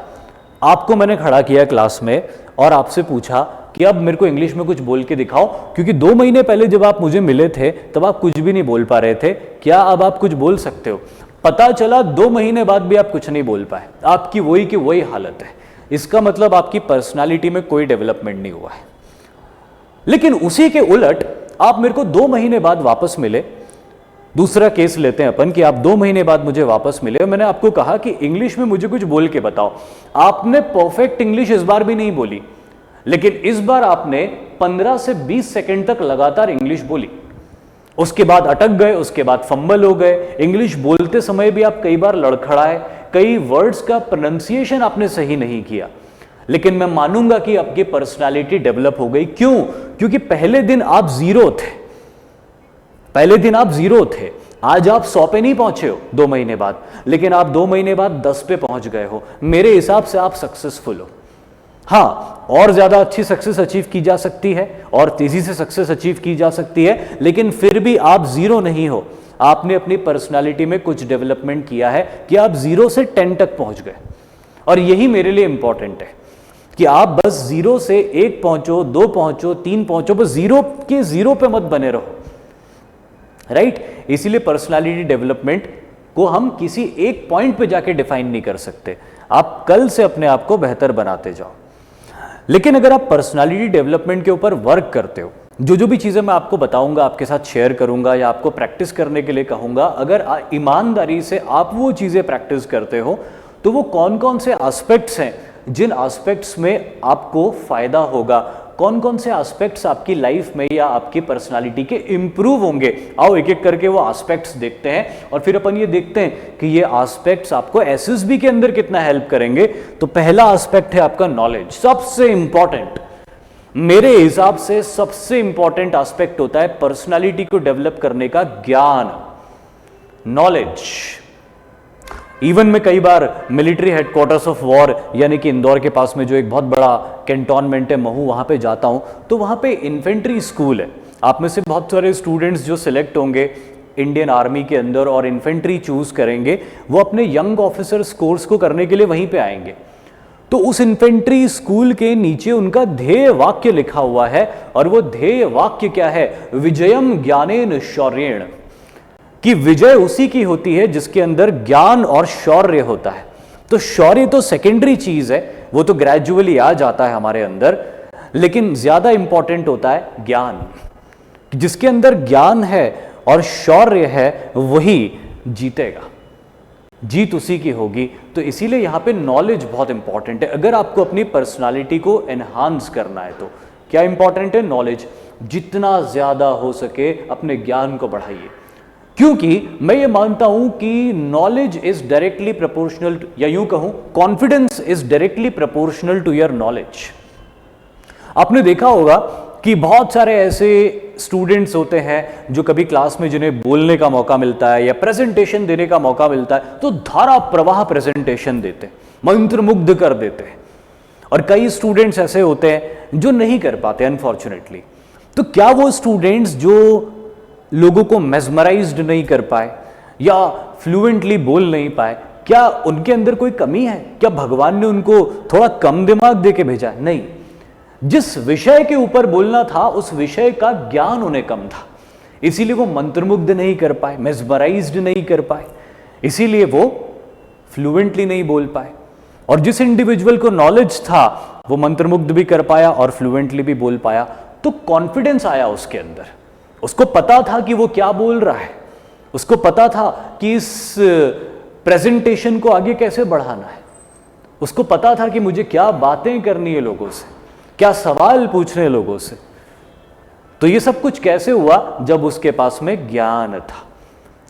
Speaker 1: आपको मैंने खड़ा किया क्लास में और आपसे पूछा कि अब मेरे को इंग्लिश में कुछ बोल के दिखाओ, क्योंकि 2 महीने पहले जब आप मुझे मिले थे तब आप कुछ भी नहीं बोल पा रहे थे। क्या अब आप कुछ बोल सकते हो? पता चला 2 महीने बाद भी आप कुछ नहीं बोल पाए, आपकी वही की वही हालत है। इसका मतलब आपकी पर्सनालिटी में कोई डेवलपमेंट नहीं हुआ है। लेकिन उसी के उलट आप मेरे को 2 महीने बाद वापस मिले। दूसरा केस लेते हैं अपन कि आप 2 महीने बाद मुझे वापस मिले और मैंने आपको कहा कि इंग्लिश में मुझे कुछ बोल के बताओ। आपने परफेक्ट इंग्लिश इस बार भी नहीं बोली, लेकिन इस बार आपने 15 से 20 सेकंड तक लगातार इंग्लिश बोली। उसके बाद अटक गए, उसके बाद फंबल हो गए। इंग्लिश बोलते समय भी आप कई बार लड़खड़ाए, कई वर्ड्स का प्रोनाउंसिएशन आपने सही नहीं किया। लेकिन मैं मानूंगा कि आपकी पर्सनालिटी डेवलप हो गई। क्यों? क्योंकि पहले दिन आप 0 थे, पहले दिन आप 0 थे। आज आप 100 पे नहीं पहुंचे हो 2 महीने बाद, लेकिन आप 2 महीने बाद 10 पे पहुंच गए हो। मेरे हिसाब से आप सक्सेसफुल हो। हाँ, और ज्यादा अच्छी सक्सेस अचीव की जा सकती है और तेजी से सक्सेस अचीव की जा सकती है, लेकिन फिर भी आप 0 नहीं हो। आपने अपनी पर्सनालिटी में कुछ डेवलपमेंट किया है कि आप 0 से 10 तक पहुंच गए। और यही मेरे लिए इंपॉर्टेंट है कि आप बस 0 से 1 पहुंचो, 2 पहुंचो, 3 पहुंचो, बस 0 के 0 पे मत बने रहो, राइट? इसीलिए पर्सनालिटी डेवलपमेंट को हम किसी एक पॉइंट पे जाके डिफाइन नहीं कर सकते। आप कल से अपने आप को बेहतर बनाते जाओ। लेकिन अगर आप पर्सनालिटी डेवलपमेंट के ऊपर वर्क करते हो, जो भी चीजें मैं आपको बताऊंगा, आपके साथ शेयर करूंगा या आपको प्रैक्टिस करने के लिए कहूंगा, अगर ईमानदारी से आप वो चीजें प्रैक्टिस करते हो तो वो कौन कौन से एस्पेक्ट्स हैं जिन एस्पेक्ट्स में आपको फायदा होगा, कौन कौन से एस्पेक्ट्स आपकी लाइफ में या आपकी पर्सनालिटी के इंप्रूव होंगे। आओ एक एक करके वो एस्पेक्ट्स देखते हैं और फिर अपन ये देखते हैं कि ये एस्पेक्ट्स आपको एसएसबी के अंदर कितना हेल्प करेंगे। तो पहला एस्पेक्ट है आपका नॉलेज। सबसे इंपॉर्टेंट, मेरे हिसाब से सबसे इंपॉर्टेंट एस्पेक्ट होता है पर्सनालिटी को डेवलप करने का ज्ञान, नॉलेज। इवन मैं कई बार मिलिट्री हेडक्वार्टर्स ऑफ वॉर यानी कि इंदौर के पास में जो एक बहुत बड़ा कैंटोनमेंट है महू, वहां पे जाता हूं तो वहां पे इन्फेंट्री स्कूल है। आप में से बहुत सारे स्टूडेंट्स जो सिलेक्ट होंगे इंडियन आर्मी के अंदर और इन्फेंट्री चूज करेंगे, वो अपने यंग ऑफिसर्स कोर्स को करने के लिए वहीं पे आएंगे। तो उस इन्फेंट्री स्कूल के नीचे उनका ध्येय वाक्य लिखा हुआ है और वो ध्येय वाक्य क्या है? विजयम ज्ञानेन शौर्येण, कि विजय उसी की होती है जिसके अंदर ज्ञान और शौर्य होता है। तो शौर्य तो सेकेंडरी चीज है, वो तो ग्रेजुअली आ जाता है हमारे अंदर, लेकिन ज्यादा इंपॉर्टेंट होता है ज्ञान। जिसके अंदर ज्ञान है और शौर्य है वही जीतेगा, जीत उसी की होगी। तो इसीलिए यहां पे नॉलेज बहुत इंपॉर्टेंट है। अगर आपको अपनी पर्सनालिटी को एनहांस करना है तो क्या इंपॉर्टेंट है? नॉलेज। जितना ज्यादा हो सके अपने ज्ञान को बढ़ाइए, क्योंकि मैं ये मानता हूं कि नॉलेज इज डायरेक्टली प्रोपोर्शनल, या यूं कहूं confidence is directly proportional to your knowledge. आपने देखा होगा कि बहुत सारे ऐसे स्टूडेंट्स होते हैं जो कभी क्लास में जिन्हें बोलने का मौका मिलता है या प्रेजेंटेशन देने का मौका मिलता है तो धारा प्रवाह प्रेजेंटेशन देते हैं, मंत्रमुग्ध कर देते हैं। और कई स्टूडेंट्स ऐसे होते हैं जो नहीं कर पाते अनफॉर्चुनेटली। तो क्या वो स्टूडेंट्स जो लोगों को मेस्मराइज्ड नहीं कर पाए या फ्लुएंटली बोल नहीं पाए, क्या उनके अंदर कोई कमी है? क्या भगवान ने उनको थोड़ा कम दिमाग दे के भेजा है? नहीं, जिस विषय के ऊपर बोलना था उस विषय का ज्ञान उन्हें कम था, इसीलिए वो मंत्रमुग्ध नहीं कर पाए, मेस्मराइज्ड नहीं कर पाए, इसीलिए वो फ्लुएंटली नहीं बोल पाए। और जिस इंडिविजुअल को नॉलेज था वो मंत्रमुग्ध भी कर पाया और फ्लुएंटली भी बोल पाया, तो कॉन्फिडेंस आया उसके अंदर। उसको पता था कि वो क्या बोल रहा है, उसको पता था कि इस प्रेजेंटेशन को आगे कैसे बढ़ाना है, उसको पता था कि मुझे क्या बातें करनी है लोगों से, क्या सवाल पूछने लोगों से। तो ये सब कुछ कैसे हुआ? जब उसके पास में ज्ञान था।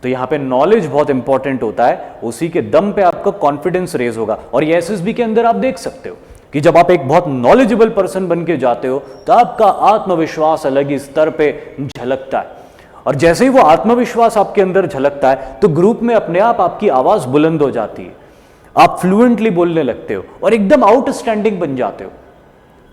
Speaker 1: तो यहां पे नॉलेज बहुत इंपॉर्टेंट होता है, उसी के दम पे आपका कॉन्फिडेंस रेज होगा। और ये एसएसबी के अंदर आप देख सकते हो कि जब आप एक बहुत नॉलेजेबल पर्सन बन के जाते हो तो आपका आत्मविश्वास अलग ही स्तर पे झलकता है। और जैसे ही वो आत्मविश्वास आपके अंदर झलकता है तो ग्रुप में अपने आप आपकी आवाज बुलंद हो जाती है, आप फ्लुएंटली बोलने लगते हो और एकदम आउटस्टैंडिंग बन जाते हो।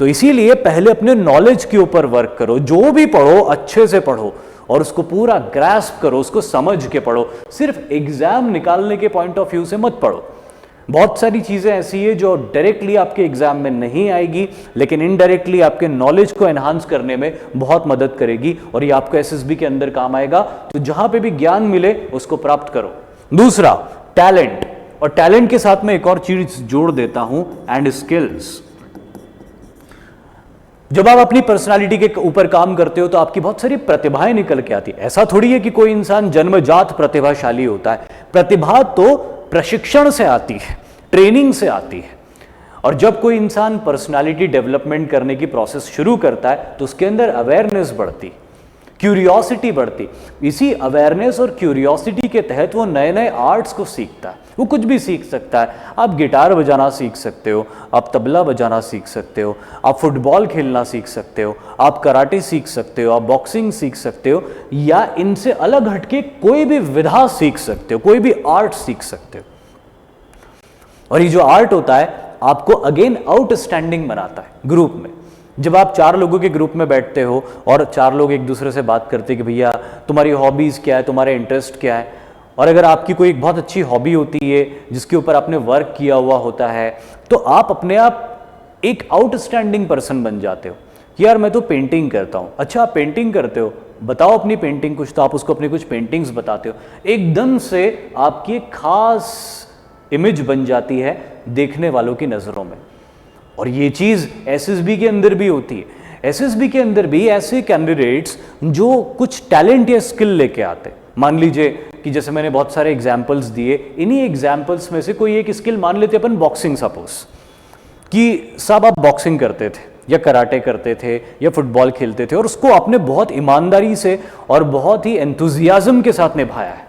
Speaker 1: तो इसीलिए पहले अपने नॉलेज के ऊपर वर्क करो, जो भी पढ़ो अच्छे से पढ़ो और उसको पूरा ग्रास्प करो, उसको समझ के पढ़ो। सिर्फ एग्जाम निकालने के पॉइंट ऑफ व्यू से मत पढ़ो। बहुत सारी चीजें ऐसी है जो डायरेक्टली आपके एग्जाम में नहीं आएगी, लेकिन इनडायरेक्टली आपके नॉलेज को एनहांस करने में बहुत मदद करेगी और ये आपको एसएसबी के अंदर काम आएगा। तो जहां पे भी ज्ञान मिले उसको प्राप्त करो। दूसरा, टैलेंट। और टैलेंट के साथ में एक और चीज जोड़ देता हूं, एंड स्किल्स। जब आप अपनी पर्सनालिटी के ऊपर काम करते हो तो आपकी बहुत सारी प्रतिभाएं निकल के आती है। ऐसा थोड़ी है कि कोई इंसान जन्मजात प्रतिभाशाली होता है। प्रतिभा तो प्रशिक्षण से आती है, ट्रेनिंग से आती है। और जब कोई इंसान पर्सनालिटी डेवलपमेंट करने की प्रोसेस शुरू करता है तो उसके अंदर अवेयरनेस बढ़ती, क्यूरियोसिटी बढ़ती। इसी अवेयरनेस और क्यूरियोसिटी के तहत वो नए नए आर्ट्स को सीखता है। वो कुछ भी सीख सकता है। आप गिटार बजाना सीख सकते हो, आप तबला बजाना सीख सकते हो, आप फुटबॉल खेलना सीख सकते हो, आप कराटे सीख सकते हो, आप बॉक्सिंग सीख सकते हो, या इनसे अलग हटके कोई भी विधा सीख सकते हो, कोई भी आर्ट सीख सकते हो। और ये जो आर्ट होता है आपको अगेन आउटस्टैंडिंग बनाता है ग्रुप में। जब आप 4 लोगों के ग्रुप में बैठते हो और 4 लोग एक दूसरे से बात करते हैं कि भैया तुम्हारी हॉबीज क्या है, तुम्हारा इंटरेस्ट क्या है, और अगर आपकी कोई एक बहुत अच्छी हॉबी होती है जिसके ऊपर आपने वर्क किया हुआ होता है, तो आप अपने आप एक आउटस्टैंडिंग पर्सन बन जाते हो कि यार मैं तो पेंटिंग करता हूँ। अच्छा, आप पेंटिंग करते हो, बताओ अपनी पेंटिंग कुछ। तो आप उसको अपनी कुछ पेंटिंग्स बताते हो, एकदम से आपकी एक खास इमेज बन जाती है देखने वालों की नज़रों में। और ये चीज़ एसएसबी के अंदर भी होती है। एसएसबी के अंदर भी ऐसे कैंडिडेट्स जो कुछ टैलेंट या स्किल लेके आते हैं। मान लीजिए कि जैसे मैंने बहुत सारे एग्जाम्पल्स दिए, इन्हीं एग्जाम्पल्स में से कोई एक स्किल मान लेते अपन बॉक्सिंग, सपोज कि साहब आप बॉक्सिंग करते थे या कराटे करते थे या फुटबॉल खेलते थे और उसको आपने बहुत ईमानदारी से और बहुत ही एंथुजियाज्म के साथ निभाया है।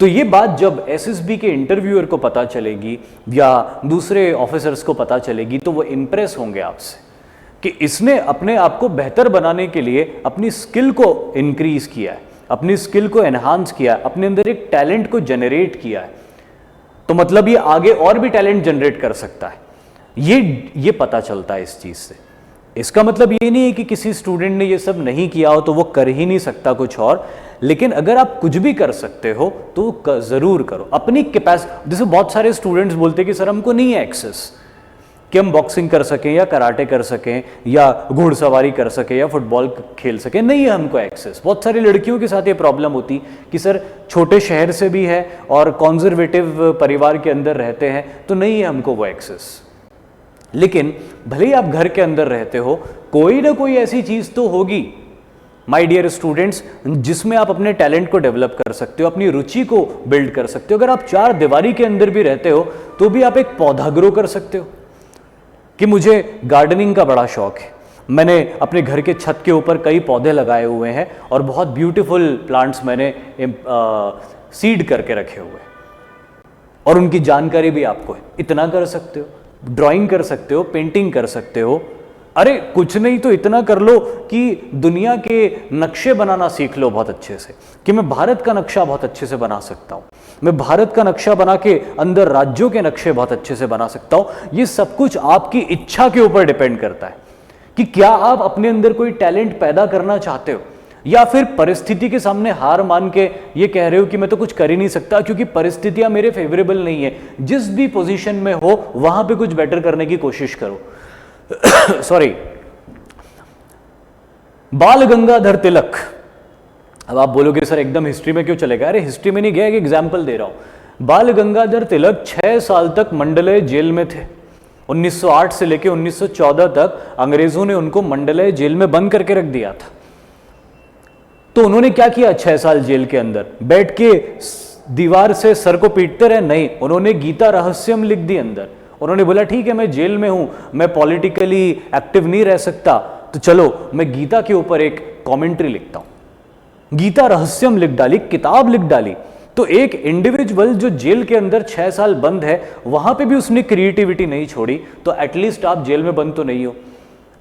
Speaker 1: तो ये बात जब एसएसबी के इंटरव्यूअर को पता चलेगी या दूसरे ऑफिसर्स को पता चलेगी तो वो इंप्रेस होंगे आपसे कि इसने अपने आप को बेहतर बनाने के लिए अपनी स्किल को इंक्रीज किया है, अपनी स्किल को एनहांस किया है, अपने अंदर एक टैलेंट को जनरेट किया है। तो मतलब ये आगे और भी टैलेंट जनरेट कर सकता है। ये पता चलता है इस चीज से। इसका मतलब ये नहीं है कि किसी स्टूडेंट ने ये सब नहीं किया हो तो वो कर ही नहीं सकता कुछ और, लेकिन अगर आप कुछ भी कर सकते हो तो जरूर करो अपनी कैपेसिटी। जैसे बहुत सारे स्टूडेंट्स बोलते हैं कि सर हमको नहीं है एक्सेस कि हम बॉक्सिंग कर सकें या कराटे कर सकें या घुड़सवारी कर सकें या फुटबॉल खेल सकें, नहीं है हमको एक्सेस। बहुत सारी लड़कियों के साथ ये प्रॉब्लम होती कि सर छोटे शहर से भी है और कॉन्जर्वेटिव परिवार के अंदर रहते हैं तो नहीं है हमको वो एक्सेस। लेकिन भले ही आप घर के अंदर रहते हो, कोई ना कोई ऐसी चीज तो होगी माय डियर स्टूडेंट्स जिसमें आप अपने टैलेंट को डेवलप कर सकते हो, अपनी रुचि को बिल्ड कर सकते हो। अगर आप 4 दीवारी के अंदर भी रहते हो तो भी आप एक पौधा ग्रो कर सकते हो कि मुझे गार्डनिंग का बड़ा शौक है, मैंने अपने घर के छत के ऊपर कई पौधे लगाए हुए हैं और बहुत ब्यूटीफुल प्लांट्स मैंने सीड करके रखे हुए हैं और उनकी जानकारी भी आपको है। इतना कर सकते हो, ड्राइंग कर सकते हो, पेंटिंग कर सकते हो, अरे कुछ नहीं तो इतना कर लो कि दुनिया के नक्शे बनाना सीख लो बहुत अच्छे से, कि मैं भारत का नक्शा बहुत अच्छे से बना सकता हूं, मैं भारत का नक्शा बना के अंदर राज्यों के नक्शे बहुत अच्छे से बना सकता हूं। ये सब कुछ आपकी इच्छा के ऊपर डिपेंड करता है कि क्या आप अपने अंदर कोई टैलेंट पैदा करना चाहते हो, या फिर परिस्थिति के सामने हार मान के ये कह रहे हो कि मैं तो कुछ कर ही नहीं सकता क्योंकि परिस्थितियां मेरे फेवरेबल नहीं है। जिस भी पोजीशन में हो वहां पे कुछ बेटर करने की कोशिश करो। सॉरी, बाल गंगाधर तिलक। अब आप बोलोगे सर एकदम हिस्ट्री में क्यों चलेगा? अरे हिस्ट्री में नहीं गया, एक एग्जाम्पल दे रहा हूं। बाल गंगाधर तिलक 6 साल तक मंडलय जेल में थे। 1908 से लेकर 1914 तक अंग्रेजों ने उनको मंडलय जेल में बंद करके रख दिया था। तो उन्होंने क्या किया? 6 साल जेल के अंदर बैठ के दीवार से सर को पीटते रहे? नहीं, उन्होंने गीता रहस्यम लिख दी अंदर। उन्होंने बोला ठीक है मैं जेल में हूं, मैं पॉलिटिकली एक्टिव नहीं रह सकता, तो चलो मैं गीता के ऊपर एक कमेंट्री लिखता हूं। गीता रहस्यम लिख डाली, किताब लिख डाली। तो एक इंडिविजुअल जो जेल के अंदर 6 साल बंद है, वहां पे भी उसने क्रिएटिविटी नहीं छोड़ी, तो एटलीस्ट आप जेल में बंद तो नहीं हो।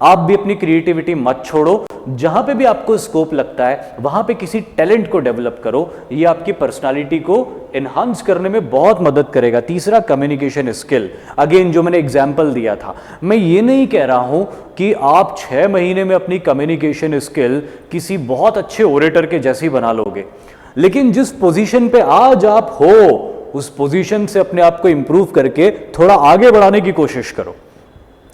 Speaker 1: आप भी अपनी क्रिएटिविटी मत छोड़ो, जहां पे भी आपको स्कोप लगता है वहां पे किसी टैलेंट को डेवलप करो। ये आपकी पर्सनालिटी को एनहांस करने में बहुत मदद करेगा। तीसरा, कम्युनिकेशन स्किल। अगेन जो मैंने एग्जांपल दिया था, मैं ये नहीं कह रहा हूं कि आप 6 महीने में अपनी कम्युनिकेशन स्किल किसी बहुत अच्छे ओरेटर के जैसी बना लोगे, लेकिन जिस पोजीशन पे आज आप हो उस पोजीशन से अपने आप को इंप्रूव करके थोड़ा आगे बढ़ाने की कोशिश करो।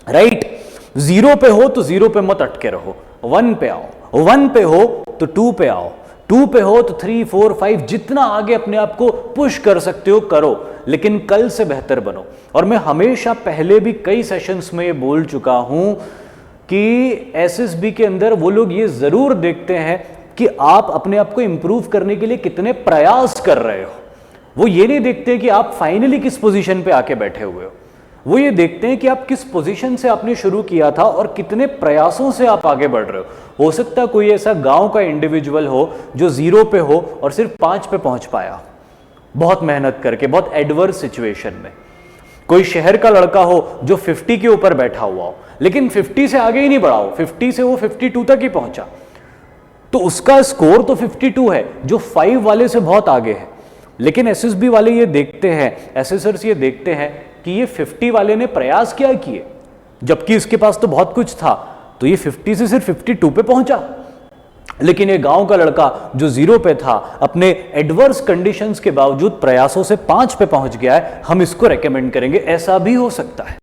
Speaker 1: राइट? 0 पे हो तो 0 पे मत अटके रहो, 1 पे आओ, 1 पे हो तो 2 पे आओ, 2 पे हो तो 3, 4, 5, जितना आगे अपने आप को पुश कर सकते हो करो, लेकिन कल से बेहतर बनो। और मैं हमेशा पहले भी कई सेशंस में ये बोल चुका हूं कि एसएसबी के अंदर वो लोग ये जरूर देखते हैं कि आप अपने आप को इंप्रूव करने के लिए कितने प्रयास कर रहे हो। वो ये नहीं देखते कि आप फाइनली किस पोजीशन पे आके बैठे हुए हो, वो ये देखते हैं कि आप किस पोजीशन से आपने शुरू किया था और कितने प्रयासों से आप आगे बढ़ रहे हो सकता है कोई ऐसा गांव का इंडिविजुअल हो जो 0 पे हो और सिर्फ 5 पे पहुंच पाया, बहुत मेहनत करके, बहुत एडवर्स सिचुएशन में। कोई शहर का लड़का हो जो 50 के ऊपर बैठा हुआ हो, लेकिन 50 से आगे ही नहीं बढ़ा हो, 50 से वो 52 तक ही पहुंचा, तो उसका स्कोर तो 52 है, जो 5 वाले से बहुत आगे है। लेकिन एसएसबी वाले ये देखते हैं, एसेसर्स ये देखते हैं कि ये 50 वाले ने प्रयास क्या किए, जबकि इसके पास तो बहुत कुछ था, तो ये 50 से सिर्फ 52 पे पहुंचा। लेकिन ये गांव का लड़का जो 0 पे था, अपने एडवर्स कंडीशंस के बावजूद प्रयासों से 5 पे पहुंच गया है। हम इसको रेकमेंड करेंगे, ऐसा भी हो सकता है।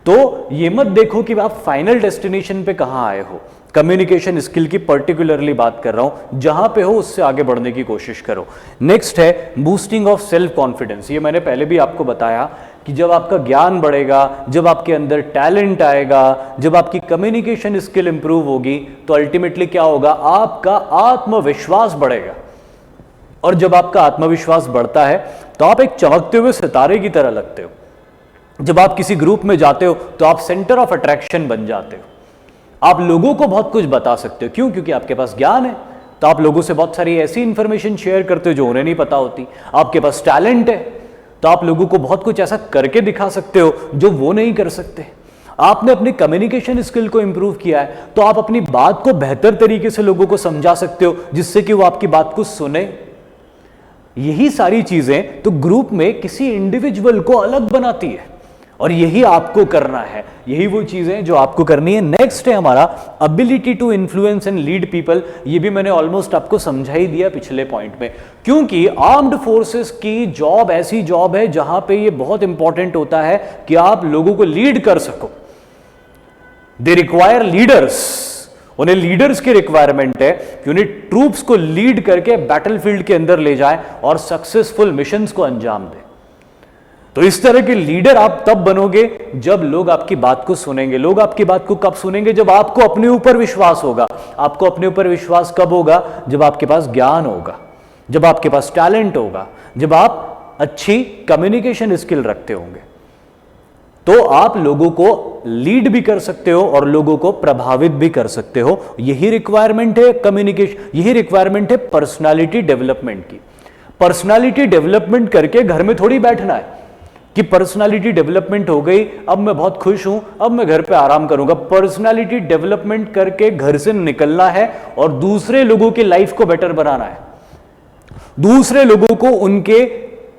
Speaker 1: तो ये मत देखो कि आप फाइनल डेस्टिनेशन पे कहां आए हो। कम्युनिकेशन स्किल की पर्टिकुलरली बात कर रहा हूं, जहां पे हो उससे आगे बढ़ने की कोशिश करो। नेक्स्ट है बूस्टिंग ऑफ सेल्फ कॉन्फिडेंस। ये मैंने पहले भी आपको बताया कि जब आपका ज्ञान बढ़ेगा, जब आपके अंदर टैलेंट आएगा, जब आपकी कम्युनिकेशन स्किल इंप्रूव होगी, तो अल्टीमेटली क्या होगा, आपका आत्मविश्वास बढ़ेगा। और जब आपका आत्मविश्वास बढ़ता है तो आप एक चमकते हुए सितारे की तरह लगते हो। जब आप किसी ग्रुप में जाते हो तो आप सेंटर ऑफ अट्रैक्शन बन जाते हो। आप लोगों को बहुत कुछ बता सकते हो, क्यों? क्योंकि आपके पास ज्ञान है, तो आप लोगों से बहुत सारी ऐसी इंफॉर्मेशन शेयर करते हो जो उन्हें नहीं पता होती। आपके पास टैलेंट है, तो आप लोगों को बहुत कुछ ऐसा करके दिखा सकते हो जो वो नहीं कर सकते। आपने अपनी कम्युनिकेशन स्किल को इंप्रूव किया है, तो आप अपनी बात को बेहतर तरीके से लोगों को समझा सकते हो, जिससे कि वो आपकी बात को सुने। यही सारी चीजें तो ग्रुप में किसी इंडिविजुअल को अलग बनाती है, और यही आपको करना है, यही वो चीजें जो आपको करनी है। नेक्स्ट है हमारा ability to influence and lead people. ये भी मैंने ऑलमोस्ट आपको समझा ही दिया पिछले पॉइंट में, क्योंकि आर्म्ड फोर्सेस की जॉब ऐसी जॉब है जहां पे ये बहुत इंपॉर्टेंट होता है कि आप लोगों को लीड कर सको। दे रिक्वायर लीडर्स, उन्हें लीडर्स की रिक्वायरमेंट है कि उन्हें ट्रूप्स को लीड करके बैटलफील्ड के अंदर ले जाए और सक्सेसफुल मिशंस को अंजाम दे। तो इस तरह के लीडर आप तब बनोगे जब लोग आपकी बात को सुनेंगे। लोग आपकी बात को कब सुनेंगे? जब आपको अपने ऊपर विश्वास होगा। आपको अपने ऊपर विश्वास कब होगा? जब आपके पास ज्ञान होगा, जब आपके पास टैलेंट होगा, जब आप अच्छी कम्युनिकेशन स्किल रखते होंगे, तो आप लोगों को लीड भी कर सकते हो और लोगों को प्रभावित भी कर सकते हो। यही रिक्वायरमेंट है कम्युनिकेशन, यही रिक्वायरमेंट है पर्सनालिटी डेवलपमेंट की। पर्सनालिटी डेवलपमेंट करके घर में थोड़ी बैठना है, कि पर्सनालिटी डेवलपमेंट हो गई, अब मैं बहुत खुश हूं, अब मैं घर पे आराम करूंगा। पर्सनालिटी डेवलपमेंट करके घर से निकलना है और दूसरे लोगों की लाइफ को बेटर बनाना है, दूसरे लोगों को उनके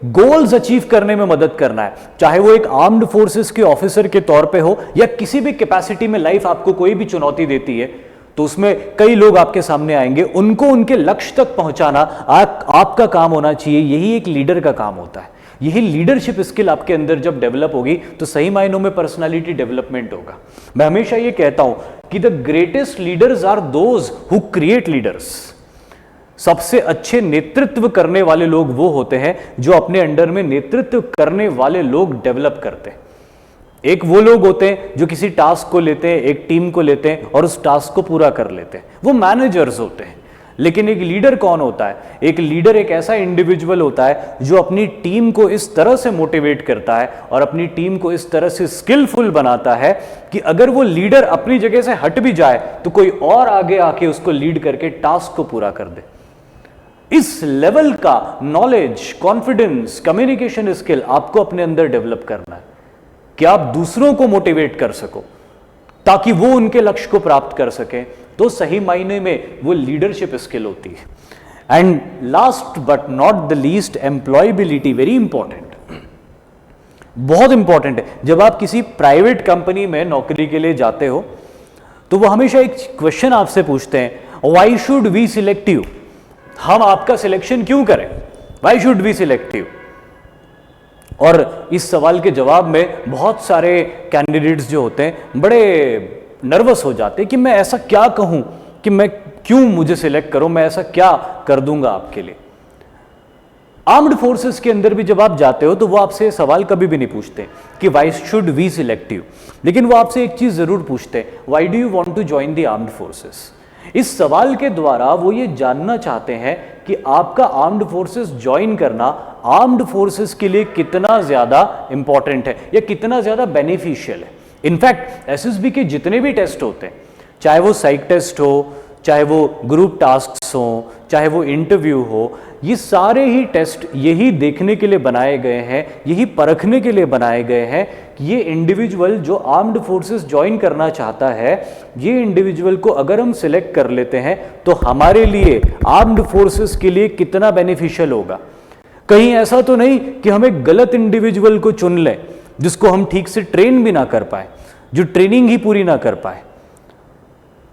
Speaker 1: गोल्स अचीव करने में मदद करना है, चाहे वो एक आर्म्ड फोर्सेस के ऑफिसर के तौर पे हो या किसी भी कैपेसिटी में लाइफ आपको कोई भी चुनौती देती है तो उसमें कई लोग आपके सामने आएंगे, उनको उनके लक्ष्य तक पहुंचाना आपका काम होना चाहिए। यही एक लीडर का काम होता है। यही लीडरशिप स्किल आपके अंदर जब डेवलप होगी तो सही मायनों में पर्सनालिटी डेवलपमेंट होगा। मैं हमेशा ये कहता हूं कि the greatest leaders are those who create leaders. सबसे अच्छे नेतृत्व करने वाले लोग वो होते हैं जो अपने अंडर में नेतृत्व करने वाले लोग डेवलप करते हैं। एक वो लोग होते हैं जो किसी टास्क को लेते हैं, एक टीम को लेते हैं और उस टास्क को पूरा कर लेते हैं, वो मैनेजर्स होते हैं। लेकिन एक लीडर कौन होता है? एक लीडर एक ऐसा इंडिविजुअल होता है जो अपनी टीम को इस तरह से मोटिवेट करता है और अपनी टीम को इस तरह से स्किलफुल बनाता है कि अगर वो लीडर अपनी जगह से हट भी जाए तो कोई और आगे आके उसको लीड करके टास्क को पूरा कर दे। इस लेवल का नॉलेज, कॉन्फिडेंस, कम्युनिकेशन स्किल आपको अपने अंदर डेवलप करना है कि आप दूसरों को मोटिवेट कर सको ताकि वो उनके लक्ष्य को प्राप्त कर सके। तो सही मायने में वो लीडरशिप स्किल होती है। And last but not the least, employability, very important, बहुत इंपॉर्टेंट है। जब आप किसी प्राइवेट कंपनी में नौकरी के लिए जाते हो तो वो हमेशा एक क्वेश्चन आपसे पूछते हैं, why should we select you? हम आपका सिलेक्शन क्यों करें? Why should we select you? और इस सवाल के जवाब में बहुत सारे कैंडिडेट्स जो होते हैं बड़े नर्वस हो जाते हैं कि मैं ऐसा क्या कहूं कि मैं क्यों मुझे सिलेक्ट करो, मैं ऐसा क्या कर दूंगा आपके लिए। आर्म्ड फोर्सेस के अंदर भी जब आप जाते हो तो वो आपसे सवाल कभी भी नहीं पूछते कि why should we select you, लेकिन वो आपसे एक चीज जरूर पूछते हैं, why do you want to join the armed forces. इस सवाल के द्वारा वो ये जानना चाहते हैं कि आपका आर्म्ड फोर्सेस ज्वाइन करना आर्म्ड फोर्सेस के लिए कितना ज्यादा इंपॉर्टेंट है या कितना ज्यादा बेनिफिशियल है। इनफैक्ट एसएसबी के जितने भी टेस्ट होते हैं, चाहे वो साइक टेस्ट हो, चाहे वो ग्रुप टास्क्स हो, चाहे वो इंटरव्यू हो, ये सारे ही टेस्ट यही देखने के लिए बनाए गए हैं, यही परखने के लिए बनाए गए हैं कि ये इंडिविजुअल जो आर्म्ड फोर्सेस ज्वाइन करना चाहता है, ये इंडिविजुअल को अगर हम सिलेक्ट कर लेते हैं तो हमारे लिए आर्म्ड फोर्सेस के लिए कितना बेनिफिशियल होगा। कहीं ऐसा तो नहीं कि हम एक गलत इंडिविजुअल को चुन लें जिसको हम ठीक से ट्रेन भी ना कर पाए, जो ट्रेनिंग ही पूरी ना कर पाए,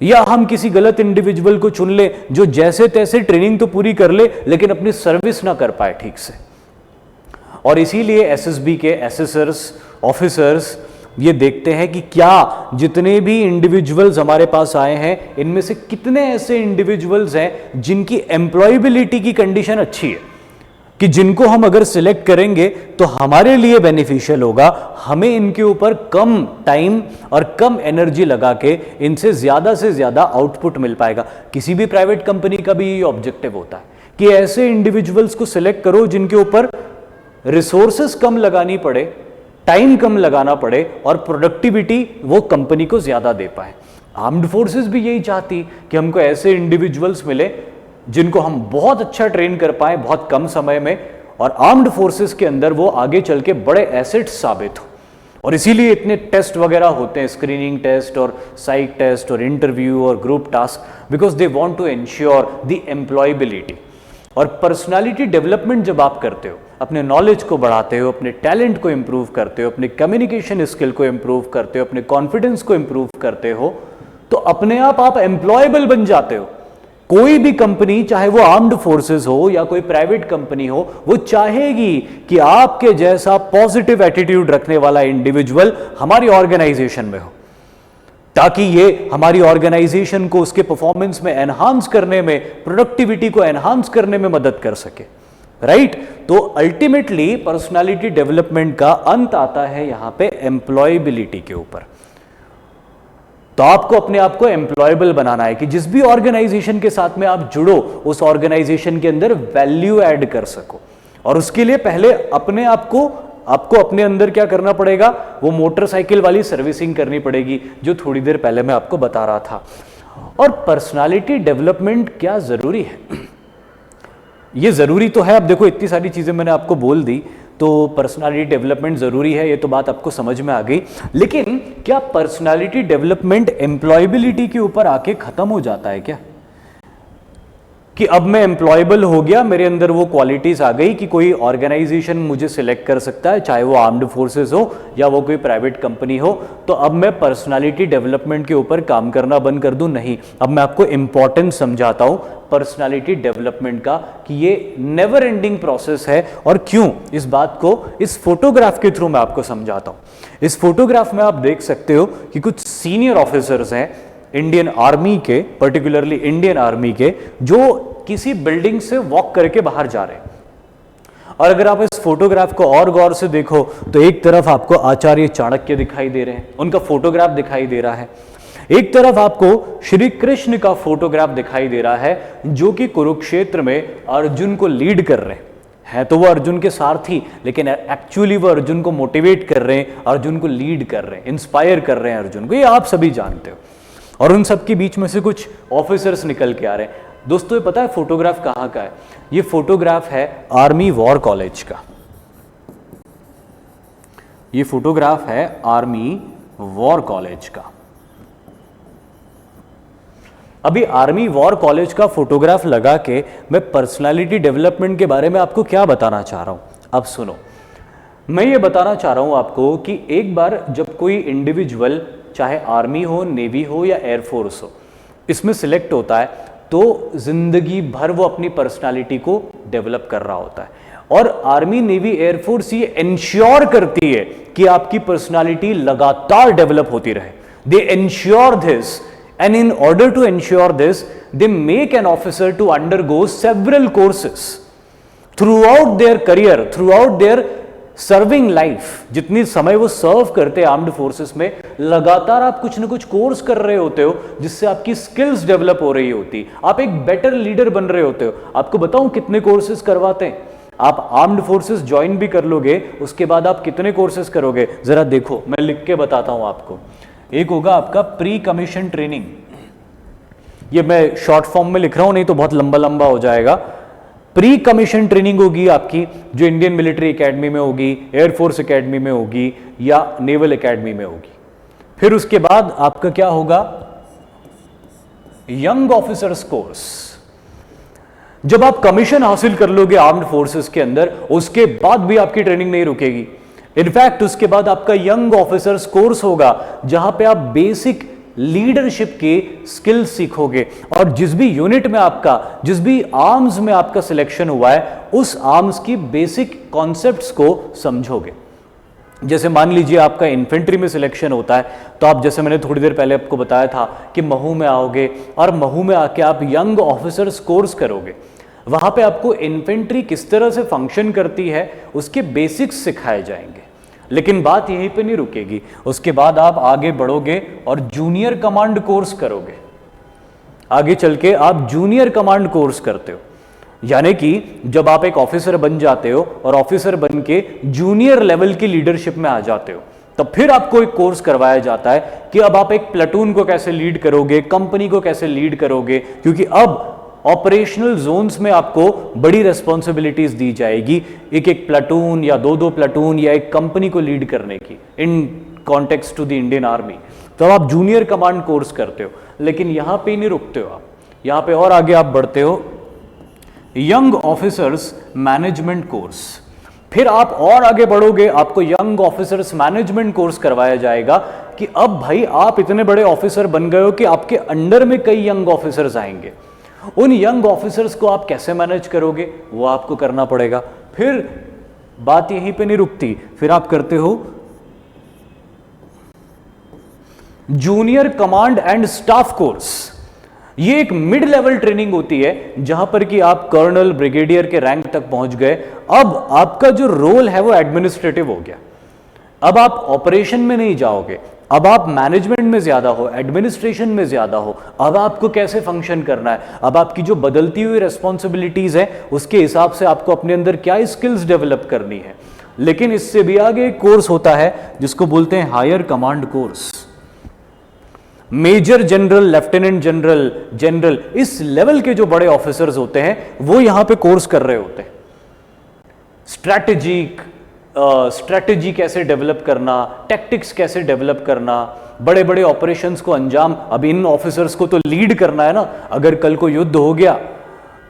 Speaker 1: या हम किसी गलत इंडिविजुअल को चुन ले जो जैसे तैसे ट्रेनिंग तो पूरी कर ले लेकिन अपनी सर्विस ना कर पाए ठीक से। और इसीलिए एसएसबी के एसेसर्स, ऑफिसर्स ये देखते हैं कि क्या जितने भी इंडिविजुअल्स हमारे पास आए हैं इनमें से कितने ऐसे इंडिविजुअल्स हैं जिनकी एम्प्लॉयबिलिटी की कंडीशन अच्छी है, कि जिनको हम अगर सिलेक्ट करेंगे तो हमारे लिए बेनिफिशियल होगा, हमें इनके ऊपर कम टाइम और कम एनर्जी लगा के इनसे ज्यादा से ज्यादा आउटपुट मिल पाएगा। किसी भी प्राइवेट कंपनी का भी ये ऑब्जेक्टिव होता है कि ऐसे इंडिविजुअल्स को सिलेक्ट करो जिनके ऊपर रिसोर्सेस कम लगानी पड़े, टाइम कम लगाना पड़े और प्रोडक्टिविटी वो कंपनी को ज्यादा दे पाए। आर्म्ड फोर्सेस भी यही चाहती कि हमको ऐसे इंडिविजुअल्स मिले जिनको हम बहुत अच्छा ट्रेन कर पाए बहुत कम समय में, और आर्म्ड फोर्सेस के अंदर वो आगे चल के बड़े एसेट्स साबित हो। और इसीलिए इतने टेस्ट वगैरह होते हैं, स्क्रीनिंग टेस्ट और साइक टेस्ट और इंटरव्यू और group task, because they want to ensure the employability. और पर्सनालिटी डेवलपमेंट जब आप करते हो, अपने नॉलेज को बढ़ाते हो, अपने टैलेंट को इंप्रूव करते हो, अपने कम्युनिकेशन स्किल को इंप्रूव करते हो, अपने कॉन्फिडेंस को इंप्रूव करते हो, तो अपने आप एम्प्लॉयबल बन जाते हो। कोई भी कंपनी, चाहे वो आर्म्ड फोर्सेस हो या कोई प्राइवेट कंपनी हो, वो चाहेगी कि आपके जैसा पॉजिटिव एटीट्यूड रखने वाला इंडिविजुअल हमारी ऑर्गेनाइजेशन में हो, ताकि ये हमारी ऑर्गेनाइजेशन को उसके परफॉर्मेंस में एनहांस करने में, प्रोडक्टिविटी को एनहांस करने में मदद कर सके, राइट। तो अल्टीमेटली पर्सनालिटी डेवलपमेंट का अंत आता है यहां पे एम्प्लॉयबिलिटी के ऊपर। तो आपको अपने आप को एम्प्लॉयबल बनाना है कि जिस भी ऑर्गेनाइजेशन के साथ में आप जुड़ो उस ऑर्गेनाइजेशन के अंदर वैल्यू ऐड कर सको। और उसके लिए पहले अपने आप को आपको अपने अंदर क्या करना पड़ेगा, वो मोटरसाइकिल वाली सर्विसिंग करनी पड़ेगी जो थोड़ी देर पहले मैं आपको बता रहा था। और पर्सनालिटी डेवलपमेंट क्या जरूरी है, ये जरूरी तो है। अब देखो इतनी सारी चीजें मैंने आपको बोल दी, तो पर्सनालिटी डेवलपमेंट ज़रूरी है, ये तो बात आपको समझ में आ गई। लेकिन क्या पर्सनालिटी डेवलपमेंट एम्प्लॉयबिलिटी के ऊपर आके ख़त्म हो जाता है क्या, कि अब मैं एम्प्लॉयबल हो गया, मेरे अंदर वो क्वालिटीज आ गई कि कोई ऑर्गेनाइजेशन मुझे सिलेक्ट कर सकता है, चाहे वो आर्म्ड फोर्सेस हो या वो कोई प्राइवेट कंपनी हो, तो अब मैं पर्सनालिटी डेवलपमेंट के ऊपर काम करना बंद कर दूं? नहीं, अब मैं आपको इंपॉर्टेंस समझाता हूं पर्सनालिटी डेवलपमेंट का, कि ये नेवर एंडिंग प्रोसेस है। और क्यों, इस बात को इस फोटोग्राफ के थ्रू मैं आपको समझाता हूं। इस फोटोग्राफ में आप देख सकते हो कि कुछ सीनियर ऑफिसर्स हैं इंडियन आर्मी के, पर्टिकुलरली इंडियन आर्मी के, जो किसी बिल्डिंग से वॉक करके बाहर जा रहे हैं। और अगर आप इस फोटोग्राफ को और गौर से देखो तो एक तरफ आपको आचार्य चाणक्य दिखाई दे रहे हैं, उनका फोटोग्राफ दिखाई दे रहा है, एक तरफ आपको श्री कृष्ण का फोटोग्राफ दिखाई दे रहा है, जो कि कुरुक्षेत्र में अर्जुन को लीड कर रहे हैं। तो वो अर्जुन के सारथी, लेकिन एक्चुअली वो अर्जुन को मोटिवेट कर रहे हैं, अर्जुन को लीड कर रहे हैं, इंस्पायर कर रहे हैं अर्जुन को, ये आप सभी जानते हो। और उन सब के बीच में से कुछ ऑफिसर्स निकल के आ रहे हैं। दोस्तों ये पता है फोटोग्राफ कहाँ का है? ये फोटोग्राफ है आर्मी वॉर कॉलेज का। ये फोटोग्राफ है आर्मी वॉर कॉलेज का। अभी आर्मी वॉर कॉलेज का फोटोग्राफ लगा के मैं पर्सनालिटी डेवलपमेंट के बारे में आपको क्या बताना चाह रहा हूं, अब सुनो। मैं ये बताना चाह रहा हूं आपको कि एक बार जब कोई इंडिविजुअल, चाहे आर्मी हो, नेवी हो या एयरफोर्स हो, इसमें सिलेक्ट होता है, तो जिंदगी भर वो अपनी पर्सनालिटी को डेवलप कर रहा होता है। और आर्मी, नेवी, एयरफोर्स ये इंश्योर करती है कि आपकी पर्सनालिटी लगातार डेवलप होती रहे। They ensure this, and in order to ensure this they make an officer to undergo several courses throughout their career, throughout their serving life. जितनी समय वो सर्व करते हैं आर्म्ड फोर्सेस में, लगातार आप कुछ ना कुछ कोर्स कर रहे होते हो, जिससे आपकी स्किल्स डेवलप हो रही होती, आप एक बेटर लीडर बन रहे होते हो। आपको बताऊं कितने कोर्सेज करवाते हैं? आप आर्म्ड फोर्सेस ज्वाइन भी कर लोगे, उसके बाद आप कितने कोर्सेज करोगे, जरा देखो, मैं लिख के बताता हूं आपको। एक होगा आपका प्री कमीशन ट्रेनिंग, ये मैं शॉर्ट फॉर्म में लिख रहा हूं, नहीं तो बहुत लंबा लंबा हो जाएगा। प्री कमीशन ट्रेनिंग होगी आपकी, जो इंडियन मिलिट्री एकेडमी में होगी, एयरफोर्स एकेडमी में होगी या नेवल एकेडमी में होगी। फिर उसके बाद आपका क्या होगा? Young officers course. जब आप कमीशन हासिल कर लोगे आर्म्ड फोर्सेस के अंदर, उसके बाद भी आपकी ट्रेनिंग नहीं रुकेगी। इनफैक्ट उसके बाद आपका यंग ऑफिसर्स कोर्स होगा, जहां पे आप बेसिक लीडरशिप के स्किल्स सीखोगे। और जिस भी यूनिट में आपका, जिस भी आर्म्स में आपका सिलेक्शन हुआ है, उस आर्म्स की बेसिक कॉन्सेप्ट्स को समझोगे। जैसे मान लीजिए आपका इन्फेंट्री में सिलेक्शन होता है, तो आप, जैसे मैंने थोड़ी देर पहले आपको बताया था कि महू में आओगे और महू में आके आप यंग ऑफिसर्स कोर्स करोगे। वहां पे आपको इन्फेंट्री किस तरह से फंक्शन करती है उसके बेसिक्स सिखाए जाएंगे। लेकिन बात यहीं पे नहीं रुकेगी, उसके बाद आप आगे बढ़ोगे और जूनियर कमांड कोर्स करोगे। आगे चल के आप जूनियर कमांड कोर्स करते हो, यानी कि जब आप एक ऑफिसर बन जाते हो और ऑफिसर बन के जूनियर लेवल की लीडरशिप में आ जाते हो, तब फिर आपको एक कोर्स करवाया जाता है कि अब आप एक प्लेटून को कैसे लीड करोगे, कंपनी को कैसे लीड करोगे, क्योंकि अब ऑपरेशनल जोन्स में आपको बड़ी रेस्पॉन्सिबिलिटीज दी जाएगी, एक एक प्लाटून या दो प्लाटून या एक कंपनी को लीड करने की, in context to the Indian army. तो आप जूनियर कमांड कोर्स करते हो, लेकिन यहां पे नहीं रुकते हो आप, यहां पे और आगे आप बढ़ते हो, यंग ऑफिसर्स मैनेजमेंट कोर्स। फिर आप और आगे बढ़ोगे, आपको यंग ऑफिसर्स मैनेजमेंट कोर्स करवाया जाएगा कि अब भाई आप इतने बड़े ऑफिसर बन गए हो कि आपके अंडर में कई यंग ऑफिसर्स आएंगे। उन यंग ऑफिसर्स को आप कैसे मैनेज करोगे, वो आपको करना पड़ेगा। फिर बात यहीं पे नहीं रुकती, फिर आप करते हो junior command and staff course. ये एक मिड लेवल ट्रेनिंग होती है, जहां पर कि आप कर्नल, ब्रिगेडियर के रैंक तक पहुंच गए। अब आपका जो रोल है वो एडमिनिस्ट्रेटिव हो गया। अब आप ऑपरेशन में नहीं जाओगे, अब आप मैनेजमेंट में ज्यादा हो, एडमिनिस्ट्रेशन में ज्यादा हो। अब आपको कैसे फंक्शन करना है, अब आपकी जो बदलती हुई रेस्पॉन्सिबिलिटीज है उसके हिसाब से आपको अपने अंदर क्या स्किल्स डेवलप करनी है। लेकिन इससे भी आगे एक कोर्स होता है जिसको बोलते हैं higher command course. Major general, lieutenant general, general, इस लेवल के जो बड़े ऑफिसर्स होते हैं वो यहां पे कोर्स कर रहे होते हैं। स्ट्रैटेजिक, स्ट्रेटजी कैसे डेवलप करना, टैक्टिक्स कैसे डेवलप करना, बड़े बड़े ऑपरेशंस को अंजाम, अब इन ऑफिसर्स को तो लीड करना है ना। अगर कल को युद्ध हो गया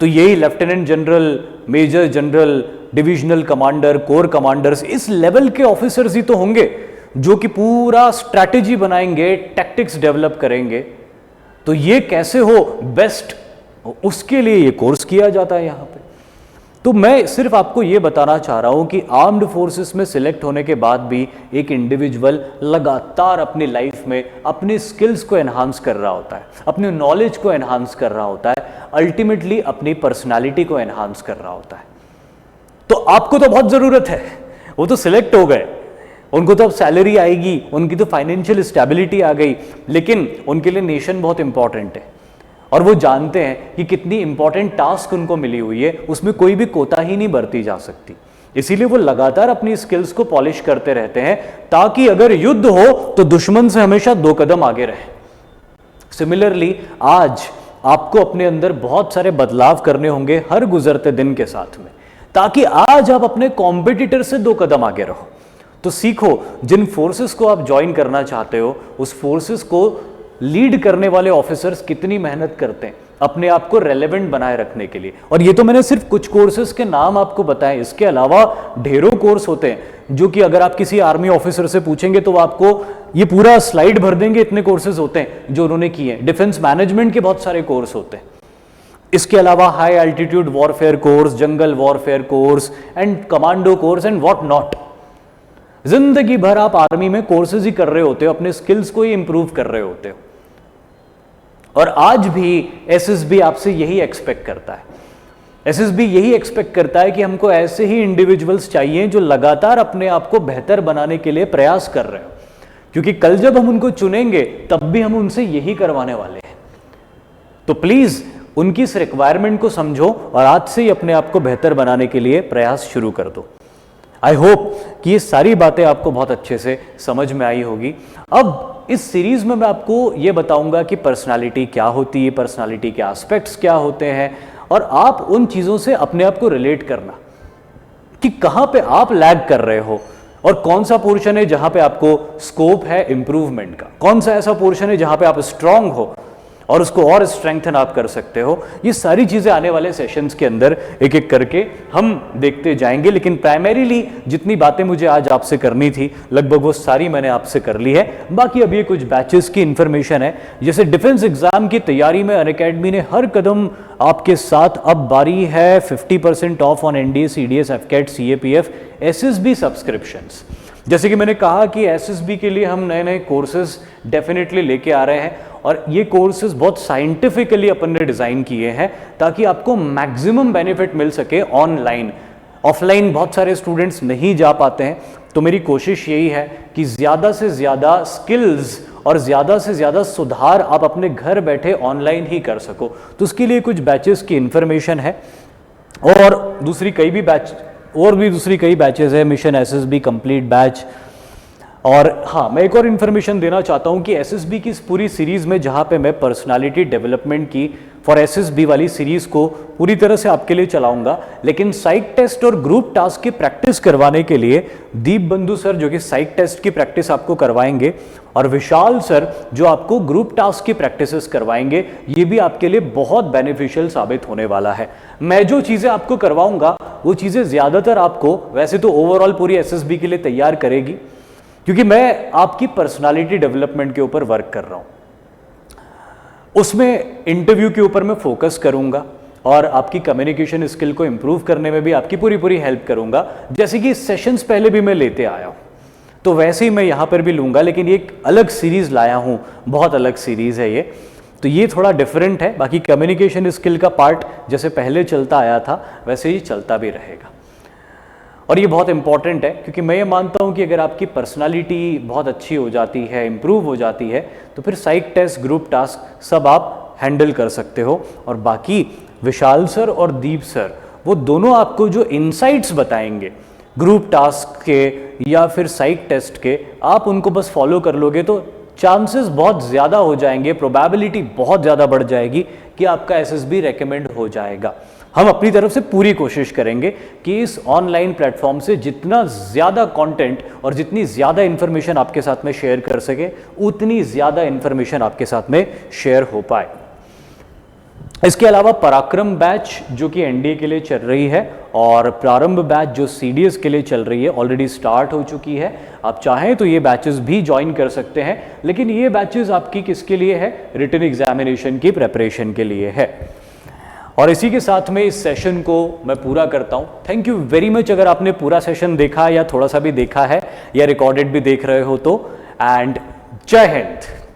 Speaker 1: तो यही lieutenant general, major general, divisional commander, corps commanders, इस लेवल के ऑफिसर्स ही तो होंगे जो कि पूरा स्ट्रैटेजी बनाएंगे, टैक्टिक्स डेवलप करेंगे। तो ये कैसे हो बेस्ट, उसके लिए ये कोर्स किया जाता है यहाँ पे। तो मैं सिर्फ आपको ये बताना चाह रहा हूं कि आर्म्ड फोर्सेस में सिलेक्ट होने के बाद भी एक इंडिविजुअल लगातार अपनी लाइफ में अपने स्किल्स को एनहांस कर रहा होता है, अपने नॉलेज को एनहांस कर रहा होता है, अल्टीमेटली अपनी पर्सनालिटी को एनहांस कर रहा होता है। तो आपको तो बहुत जरूरत है, वो तो सिलेक्ट हो गए, उनको तो अब सैलरी आएगी, उनकी तो फाइनेंशियल स्टेबिलिटी आ गई, लेकिन उनके लिए नेशन बहुत इंपॉर्टेंट है और वो जानते हैं कि कितनी इंपॉर्टेंट टास्क उनको मिली हुई है, उसमें कोई भी कोताही नहीं बरती जा सकती। इसीलिए वो लगातार अपनी स्किल्स को पॉलिश करते रहते हैं ताकि अगर युद्ध हो तो दुश्मन से हमेशा 2 कदम आगे रहे। सिमिलरली आज आपको अपने अंदर बहुत सारे बदलाव करने होंगे हर गुजरते दिन के साथ में, ताकि आज आप अपने कॉम्पिटिटर से 2 कदम आगे रहो। तो सीखो, जिन फोर्सेस को आप ज्वाइन करना चाहते हो उस फोर्सेस को लीड करने वाले ऑफिसर्स कितनी मेहनत करते हैं अपने आप को रेलेवेंट बनाए रखने के लिए। और ये तो मैंने सिर्फ कुछ कोर्सेज के नाम आपको बताए, इसके अलावा ढेरों कोर्स होते हैं जो कि अगर आप किसी आर्मी ऑफिसर से पूछेंगे तो वो आपको ये पूरा स्लाइड भर देंगे, इतने कोर्सेज होते हैं जो उन्होंने किए हैं। डिफेंस मैनेजमेंट के बहुत सारे कोर्स होते हैं। इसके अलावा high altitude warfare course, jungle warfare course and commando course and what not. जिंदगी भर आप आर्मी में कोर्सेज ही कर रहे होते हो, अपने स्किल्स को ही इंप्रूव कर रहे होते हो। और आज भी एसएसबी आपसे यही एक्सपेक्ट करता है। एसएसबी यही एक्सपेक्ट करता है कि हमको ऐसे ही इंडिविजुअल्स चाहिए जो लगातार अपने आप को बेहतर बनाने के लिए प्रयास कर रहे हो, क्योंकि कल जब हम उनको चुनेंगे तब भी हम उनसे यही करवाने वाले हैं। तो प्लीज उनकी इस रिक्वायरमेंट को समझो और आज से ही अपने आप को बेहतर बनाने के लिए प्रयास शुरू कर दो। आई होप कि ये सारी बातें आपको बहुत अच्छे से समझ में आई होगी। अब इस सीरीज में मैं आपको ये बताऊंगा कि पर्सनालिटी क्या होती है, पर्सनालिटी के एस्पेक्ट्स क्या होते हैं, और आप उन चीज़ों से अपने आप को रिलेट करना कि कहाँ पे आप लैग कर रहे हो और कौन सा पोर्शन है जहाँ पे आपको स्कोप है इंप्रूवमेंट का, कौन सा ऐसा पोर्शन है जहाँ पे आप स्ट्रांग हो और उसको और स्ट्रेंथन आप कर सकते हो। ये सारी चीज़ें आने वाले सेशंस के अंदर एक एक करके हम देखते जाएंगे, लेकिन प्राइमरीली जितनी बातें मुझे आज आपसे करनी थी लगभग वो सारी मैंने आपसे कर ली है। बाकी अभी कुछ बैचेस की इंफॉर्मेशन है, जैसे डिफेंस एग्जाम की तैयारी में अनअकैडमी ने हर कदम आपके साथ। अब बारी है 50% off on NDA, CDS, AFCAT, CAPF, SSB subscriptions. जैसे कि मैंने कहा कि एसएसबी के लिए हम नए नए कोर्सेज डेफिनेटली लेके आ रहे हैं और ये कोर्सेज बहुत साइंटिफिकली अपन ने डिज़ाइन किए हैं ताकि आपको मैक्सिमम बेनिफिट मिल सके ऑनलाइन। ऑफलाइन बहुत सारे स्टूडेंट्स नहीं जा पाते हैं, तो मेरी कोशिश यही है कि ज़्यादा से ज़्यादा स्किल्स और ज़्यादा से ज़्यादा सुधार आप अपने घर बैठे ऑनलाइन ही कर सको। तो उसके लिए कुछ बैचेस की इंफॉर्मेशन है और दूसरी कई बैचेस है, मिशन एसएसबी कंप्लीट बैच। और हाँ, मैं एक और इन्फॉर्मेशन देना चाहता हूँ कि एसएसबी की इस पूरी सीरीज़ में जहाँ पे मैं पर्सनालिटी डेवलपमेंट की फॉर एसएसबी वाली सीरीज़ को पूरी तरह से आपके लिए चलाऊंगा, लेकिन साइक टेस्ट और ग्रुप टास्क की प्रैक्टिस करवाने के लिए दीप बंधु सर जो कि साइक टेस्ट की प्रैक्टिस आपको करवाएंगे और विशाल सर जो आपको ग्रुप टास्क की प्रैक्टिसेस करवाएंगे, ये भी आपके लिए बहुत बेनिफिशियल साबित होने वाला है। मैं जो चीज़ें आपको करवाऊंगा वो चीज़ें ज़्यादातर आपको वैसे तो ओवरऑल पूरी एसएसबी के लिए तैयार करेगी, क्योंकि मैं आपकी पर्सनालिटी डेवलपमेंट के ऊपर वर्क कर रहा हूं। उसमें इंटरव्यू के ऊपर मैं फोकस करूंगा और आपकी कम्युनिकेशन स्किल को इंप्रूव करने में भी आपकी पूरी हेल्प करूंगा। जैसे कि सेशंस पहले भी मैं लेते आया हूं, तो वैसे ही मैं यहां पर भी लूंगा, लेकिन ये एक अलग सीरीज लाया हूं, बहुत अलग सीरीज है ये, तो ये थोड़ा डिफरेंट है। बाकी कम्युनिकेशन स्किल का पार्ट जैसे पहले चलता आया था वैसे ही चलता भी रहेगा और ये बहुत इंपॉर्टेंट है, क्योंकि मैं ये मानता हूँ कि अगर आपकी पर्सनालिटी बहुत अच्छी हो जाती है, इंप्रूव हो जाती है, तो फिर साइक टेस्ट, ग्रुप टास्क सब आप हैंडल कर सकते हो। और बाकी विशाल सर और दीप सर वो दोनों आपको जो इनसाइट्स बताएंगे ग्रुप टास्क के या फिर साइक टेस्ट के, आप उनको बस फॉलो कर लोगे तो चांसेस बहुत ज़्यादा हो जाएंगे, प्रोबेबिलिटी बहुत ज़्यादा बढ़ जाएगी कि आपका एसएसबी रेकमेंड हो जाएगा। हम अपनी तरफ से पूरी कोशिश करेंगे कि इस ऑनलाइन प्लेटफॉर्म से जितना ज़्यादा कंटेंट और जितनी ज़्यादा इंफॉर्मेशन आपके साथ में शेयर कर सके, उतनी ज़्यादा इंफॉर्मेशन आपके साथ में शेयर हो पाए। इसके अलावा पराक्रम बैच जो कि एनडीए के लिए चल रही है और प्रारंभ बैच जो सीडीएस के लिए चल रही है ऑलरेडी स्टार्ट हो चुकी है। आप चाहें तो ये बैचेस भी ज्वाइन कर सकते हैं, लेकिन ये बैचेस आपकी किसके लिए है? रिटन एग्जामिनेशन की प्रेपरेशन के लिए है। और इसी के साथ में इस सेशन को मैं पूरा करता हूं। Thank you very much. अगर आपने पूरा सेशन देखा या थोड़ा सा भी देखा है या रिकॉर्डेड भी देख रहे हो तो, एंड जय हिंद।